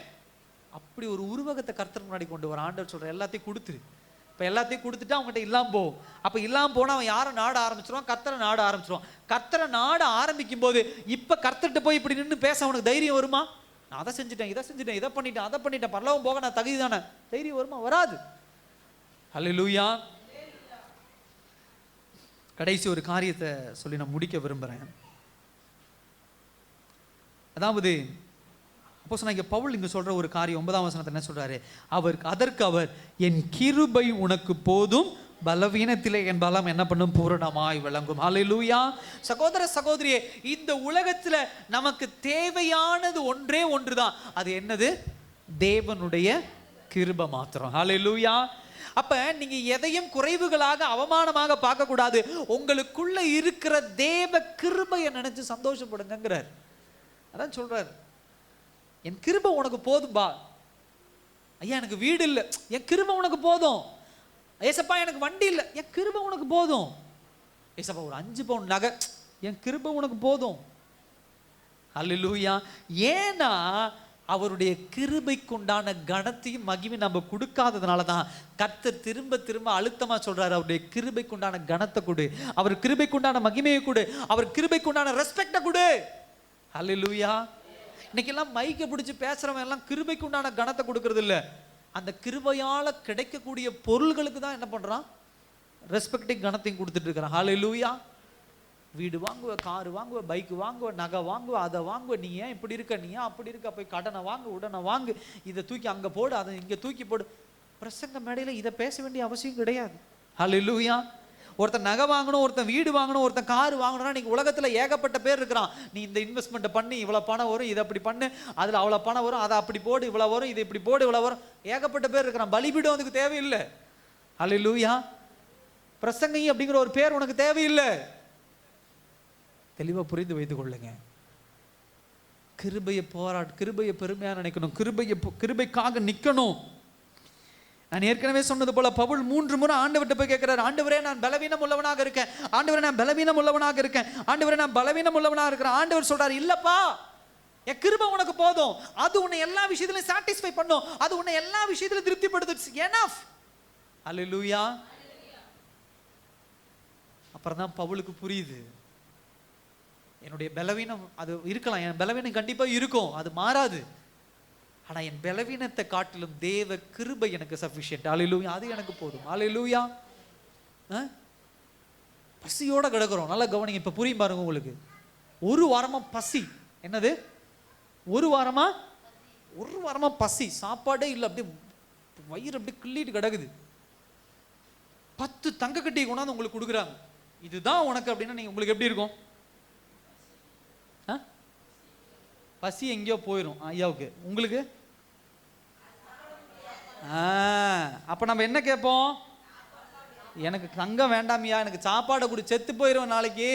அப்படி ஒரு உருவகத்தை கர்த்தர் முன்னாடி கொண்டு வர ஆண்டவர் சொல்ற, எல்லாத்தையும் கொடுத்துரு. இப்போ எல்லாத்தையும் கொடுத்துட்டு அவங்ககிட்ட இல்லாம போ. அப்போ இல்லாம போனால் அவன் யாரை நாட ஆரம்பிச்சிருவான், கர்த்தரை நாட ஆரம்பிச்சிருவான். கர்த்தரை நாட ஆரம்பிக்கும் போது இப்போ கர்த்தர்கிட்ட போய் இப்படி நின்று பேச அவனுக்கு தைரியம் வருமா? நான் அதை செஞ்சுட்டேன், இதை செஞ்சுட்டேன், இதை பண்ணிட்டேன், அதை பண்ணிட்டேன், பரலோகம் போக நான் தகுதி தானே, தைரியம் வருமா? வராது. அல்லேலூயா. கடைசி ஒரு காரியத்தை சொல்லி நான் முடிக்க விரும்புகிறேன். அதாவது அப்போஸ்தலனாகிய பவுல் இங்க சொல்ற ஒரு காரியம் 9ஆம் வசனத்துல என்ன சொல்றாரு, அதற்கு அவர் என் கிருபை உனக்கு போதும், பலவீனத்திலே என் பலம் என்ன பண்ணும், பூரணமாய் விளங்கும். ஹல்லேலூயா. சகோதர சகோதரியே, இந்த உலகத்துல நமக்கு தேவையானது ஒன்றே ஒன்றுதான். அது என்னது? தேவனுடைய கிருபை மாத்திரம். ஹல்லேலூயா. அப்ப நீங்க எதையும் குறைவுகளாக அவமானமாக பார்க்க கூடாது. உங்களுக்குள்ள இருக்கிற தேவ கிருபையை நினைச்சு சந்தோஷப்படுங்கிறார். அதான் சொல்றாரு, என் கிருபை உனக்கு போதும்பா. ஐயா எனக்கு வீடு இல்லை, என் கிருபை உனக்கு போதும். ஏசப்பா எனக்கு வண்டி இல்லை, என் கிருபை உனக்கு போதும். ஏசப்பா ஒரு 5 பவுன் நகை, என் கிருபை உனக்கு போதும். அல்லேலூயா. ஏன்னா அவருடைய கிருபைக்குண்டான கனத்தையும் மகிமை நம்ம கொடுக்காததுனால தான் கர்த்தர் திரும்ப திரும்ப அழுத்தமா சொல்றாரு, அவருடைய கிருபைக்குண்டான கனத்தை கொடு, அவர் கிருபைக்குண்டான மகிமையை கொடு, அவர் கிருபைக்குண்டான ரெஸ்பெக்டை கொடு. அல்லேலூயா. இன்னைக்கு எல்லாம் மைக்கை பிடிச்சி பேசுறவன் எல்லாம் கிருபைக்கு உண்டான கனத்தை கொடுக்கறது இல்லை, அந்த கிருபையால கிடைக்கக்கூடிய பொருள்களுக்கு தான் என்ன பண்றான்? ரெஸ்பெக்டிங் கனத்தையும் கொடுத்துட்டு இருக்கிறான். ஹல்லேலூயா. வீடு வாங்குவ, காரு வாங்குவ, பைக் வாங்குவ, நகை வாங்குவ, அதை வாங்குவ, நீ ஏன் இப்படி இருக்க, நீ ஏன் அப்படி இருக்க, போய் கடனை வாங்கு, உடனே வாங்கு, இதை தூக்கி அங்கே போடு, அதை இங்கே தூக்கி போடு. பிரசங்க மேடையில் இதை பேச வேண்டிய அவசியம் கிடையாது. ஹல்லேலூயா. ஒருத்தன் நகை வாங்கணும், ஒருத்தன் வீடு வாங்கணும், ஒருத்தன் கார் வாங்கணும்னா நீங்க உலகத்துல ஏகப்பட்ட பேர் இருக்கிறான். நீ இந்த இன்வெஸ்ட்மெண்ட் பண்ணி இவ்வளவு பணம் வரும், இதை அப்படி பண்ணு, அதுல அவ்வளவு பணம் வரும், அதை அப்படி போடு, இவ்வளவு வரும், இது இப்படி போடு, இவ்வளவு வரும். ஏகப்பட்ட பேர் இருக்கிறான். பலிபீடம் அதுக்கு தேவையில்லை. ஹல்லேலூயா. பிரசங்கி அப்படிங்கிற ஒரு பேர் உனக்கு தேவையில்லை. தெளிவா புரிந்து வைத்துக் கொள்ளுங்க. கிருபையை பெருமையா நினைக்கணும். கிருபைக்காக நிக்கணும். நான் ஏற்கனவே சொன்னது போல பவுல் 3 முறை ஆண்டவர்கிட்ட போய் கேட்கிறார், ஆண்டவரே நான் பலவீனம் உள்ளவனாக இருக்கேன், ஆண்டவரே நான் பலவீனம் உள்ளவனாக இருக்கேன், ஆண்டவரே நான் பலவீனம் உள்ளவனாக இருக்கிறேன். ஆண்டவர் சொல்றாரு, இல்லப்பா, என் கிருபை உனக்கு போதும், அது உன்னை எல்லா விஷயத்திலும் சாட்டிஸ்ஃபை பண்ணும், அது உன்னை எல்லா விஷயத்திலும் திருப்திப்படுத்து. எனஃப். ஹல்லேலூயா. அப்புறம் தான் பவுலுக்கு புரியுது, என்னுடைய பலவீனம் அது இருக்கலாம், என் பலவீனம் கண்டிப்பா இருக்கும், அது மாறாது. ஆனா என் பலவீனத்தை காட்டிலும் தேவ கிருபை எனக்கு சஃபிஷியன்ட். ஹல்லேலூயா. அது எனக்கு போதும். ஹல்லேலூயா. பசியோட கிடக்கிறோம். நல்லா கவனிங்க, இப்ப புரியும் பாருங்க உங்களுக்கு. ஒரு வாரமா பசி. என்னது? ஒரு வாரமா பசி, சாப்பாடே இல்லை, அப்படியே வயிறு அப்படியே கிள்ளிட்டு கிடக்குது. 10 தங்க கட்டி கொண்டாந்து உங்களுக்கு கொடுக்குறாங்க, இதுதான் உனக்கு அப்படின்னா நீங்க உங்களுக்கு எப்படி இருக்கும்? பசி எங்கேயோ போயிடும் ஐயாவுக்கு. உங்களுக்கு அப்ப நம்ம என்ன கேட்போம்? எனக்கு தங்கம் வேண்டாமியா, எனக்கு சாப்பாடை கொடு, செத்து போயிடும் நாளைக்கு,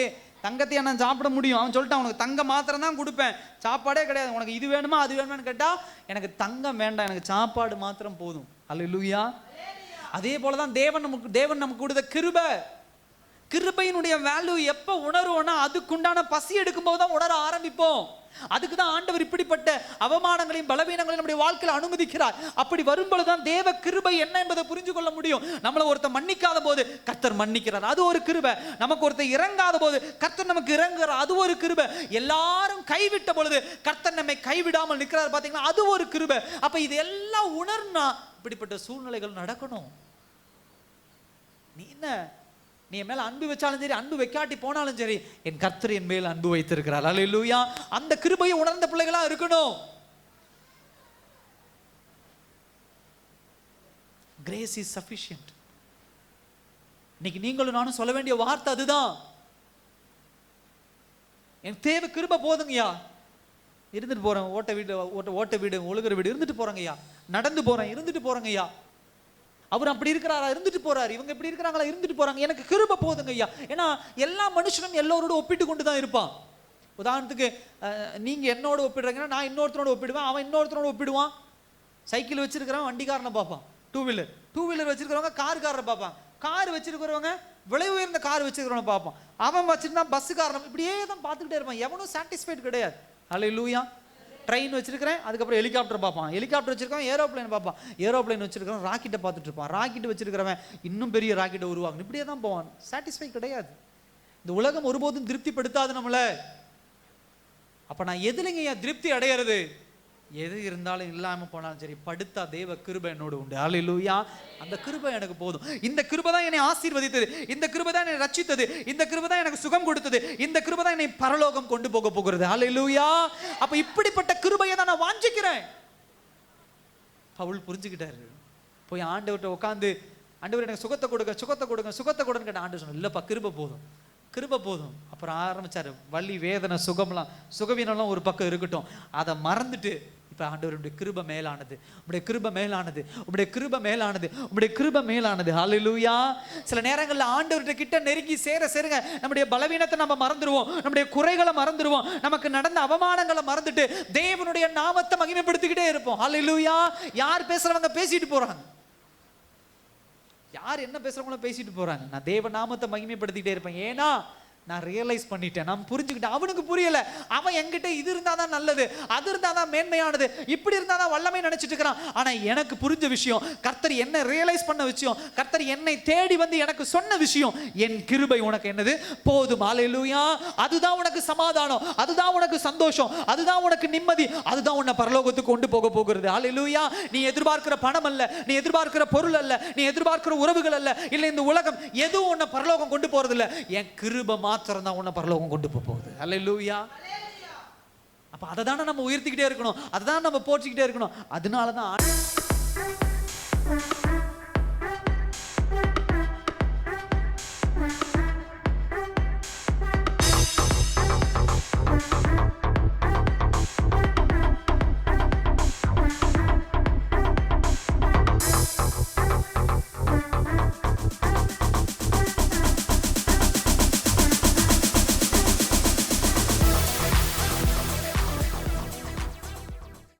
தங்கத்தையா நான் சாப்பிட முடியும்? அவன் சொல்லிட்டான், உனக்கு தங்கம் மாத்திரம் தான் கொடுப்பேன், சாப்பாடே கிடையாது, உனக்கு இது வேணுமா அது வேணுமான்னு கேட்டா, எனக்கு தங்கம் வேண்டாம், எனக்கு சாப்பாடு மாத்திரம் போதும். ஹல்லேலூயா. அதே போலதான் தேவன் நமக்கு கொடுத்த கிருபையினுடைய வேல்யூ எப்ப உணர்வோம்னா, அதுக்குண்டான பசி எடுக்கும்போது தான் உணர ஆரம்பிப்போம். அதுக்கு தான் ஆண்டவர் இப்படிப்பட்ட அவமானங்களையும் பலவீனங்களையும் நம்முடைய வாழ்க்கையில் அனுமதிக்கிறார். அப்படி வரும்பொழுதுதான் தேவ கிருபை என்ன என்பதை புரிஞ்சு கொள்ள முடியும். நம்மளை ஒருத்தர் மன்னிக்காத போது கர்த்தர் மன்னிக்கிறார், அது ஒரு கிருபை. நமக்கு ஒருத்தர் இறங்காத போது கர்த்தர் நமக்கு இறங்குறார், அது ஒரு கிருபை. எல்லாரும் கைவிட்ட பொழுது கர்த்தர் நம்மை கைவிடாமல் நிற்கிறார், பாத்தீங்கன்னா, அது ஒரு கிருபை. அப்ப இது எல்லாம் உணர்னா இப்படிப்பட்ட சூழ்நிலைகள் நடக்கணும். நீ என் மேல அன்பு வச்சாலும் சரி, அன்பு வைக்காட்டி போனாலும் சரி, என் கர்த்தர் என் மேல் அன்பு வைத்திருக்கிறார். ஹல்லேலூயா. அந்த கிருபையை உணர்ந்த பிள்ளைகளா இருக்கணும். Grace is sufficient. இன்னைக்கு நீங்களும் நானும் சொல்ல வேண்டிய வார்த்தை அதுதான். என் தேவை கிருபை போதுங்கய்யா. இருந்துட்டு போறேன், ஓட்ட வீடு ஒழுகுற வீடு இருந்துட்டு போறேங்கய்யா, நடந்து போறேன் இருந்துட்டு போறேங்கய்யா, அவர் அப்படி இருக்கிறாரா இருந்துட்டு போறாரு, இவங்க எப்படி இருக்கிறாங்களா இருந்துட்டு போறாங்க, எனக்கு கிருபை போதுங்க ஐயா. ஏன்னா எல்லா மனுஷனும் எல்லோரோட ஒப்பிட்டு கொண்டு தான் இருப்பான். உதாரணத்துக்கு நீங்க என்னோட ஒப்பிடுறீங்கன்னா நான் இன்னொருத்தரோட ஒப்பிடுவேன், அவன் இன்னொருத்தரோட ஒப்பிடுவான். சைக்கிள் வச்சிருக்கிறவன் வண்டிக்காரனை பார்ப்பான், டூ வீலர் வச்சிருக்கிறவங்க காருக்காரரை பார்ப்பான், கார் வச்சிருக்கிறவங்க விலை உயர்ந்த கார் வச்சிருக்கிறவனை பார்ப்பான், அவன் வச்சிருந்தா பஸ்ஸுக்காரன், இப்படியே தான் பார்த்துக்கிட்டே இருப்பான். எவனும் சாட்டிஸ்ஃபைட் கிடையாது. ஹல்லேலூயா. ட்ரெயின் வச்சிருக்கிறேன், அதுக்கப்புறம் ஹெலிகாப்டர் பார்ப்பான், ஹெலிகாப்டர் வச்சிருக்கவன் ஏரோப்ளைன் பார்ப்பான், ஏரோப்ளைன் வச்சிருக்கிறவன் ராக்கெட்டை பார்த்துட்டு இருப்பான், ராக்கெட் வச்சிருக்கிறவன் இன்னும் பெரிய ராக்கெட்டை உருவாக்கணும், இப்படியே தான் போவான். சாட்டிஸ்ஃபை கிடையாது. இந்த உலகம் ஒருபோதும் திருப்திப்படுத்தாது நம்மளை. அப்ப நான் எதுலங்க திருப்தி அடையிறது? எது இருந்தாலும் இல்லாம போனாலும் சரி, படுத்தா தேவ கிருபை என்னோடு உண்டு. ஹல்லேலூயா. அந்த கிருபை எனக்கு போதும். இந்த கிருபை தான் என்னை ஆசீர்வதித்தது, இந்த கிருபை தான் என்னை ரட்சித்தது, இந்த கிருபை தான் எனக்கு சுகம் கொடுத்தது, இந்த கிருபை தான் என்னை பரலோகம் கொண்டு போக போகிறது. ஹல்லேலூயா. அப்ப இப்படிப்பட்ட கிருபையை தான் நான் வாஞ்சிக்கிறேன். பவுல் புரிஞ்சுக்கிட்டாரு. போய் ஆண்டவர்கிட்ட உட்காந்து, ஆண்டவர் எனக்கு சுகத்தை கொடுங்க கேட்ட. ஆண்டவர் சொன்ன, இல்லப்பா கிருபை போதும். அப்புறம் ஆரம்பிச்சாரு, வலி வேதனை சுகவீனம்லாம் ஒரு பக்கம் இருக்கட்டும், அதை மறந்துட்டு இப்ப ஆண்டவர் உடைய கிருபை மேலானது, உடைய கிருபை மேலானது. ஹல்லேலூயா. சில நேரங்கள்ல ஆண்டவர்கிட்ட கிட்ட நெருங்கி சேருங்க நம்முடைய பலவீனத்தை நம்ம மறந்துடுவோம், நம்முடைய குறைகளை மறந்துடுவோம், நமக்கு நடந்த அவமானங்களை மறந்துட்டு தேவனுடைய நாமத்தை மகிமைப்படுத்திக்கிட்டே இருப்போம். ஹல்லேலூயா. யார் பேசுறவங்க பேசிட்டு போறாங்க, யார் என்ன பேசுறவங்களும் பேசிட்டு போறாங்க, நான் தேவ நாமத்தை மகிமைப்படுத்திக்கிட்டே இருப்பேன். ஏன்னா நான் ரியலைஸ் பண்ணிட்டேன், நான் புரிஞ்சுக்கிட்டேன். அவனுக்கு புரியல. அவன் என்கிட்ட இது இருந்தாதான் நல்லது, அது இருந்தாதான் மேன்மையானது, இப்படி இருந்தாதான் வல்லமை நினைச்சிட்டு இருக்கிறான். ஆனா எனக்கு புரிஞ்ச விஷயம், கர்த்தர் என்ன ரியலைஸ் பண்ண விஷயம், கர்த்தர் என்னை தேடி வந்து எனக்கு சொன்ன விஷயம், என் கிருபை உனக்கு என்னது போதும். ஹல்லேலூயா. அதுதான் உனக்கு சமாதானம், அதுதான் உனக்கு சந்தோஷம், அதுதான் உனக்கு நிம்மதி, அதுதான் உன்னை பரலோகத்துக்கு கொண்டு போக போகிறது. ஹல்லேலூயா. நீ எதிர்பார்க்கிற பணம் அல்ல, நீ எதிர்பார்க்கிற பொருள் அல்ல, நீ எதிர்பார்க்கிற உறவுகள் அல்ல, இல்ல இந்த உலகம் எதுவும் உன்னை பரலோகம் கொண்டு போறது இல்ல. என் கிருபை மாத்திரம் தான் உன்னை பரலோகம் கொண்டு போகுது. ஹல்லேலூயா. அப்ப அதை தானே நம்ம உயர்த்திக்கிட்டே இருக்கணும், அதை தான் நம்ம போற்றிக்கிட்டே இருக்கணும். அதனால தான்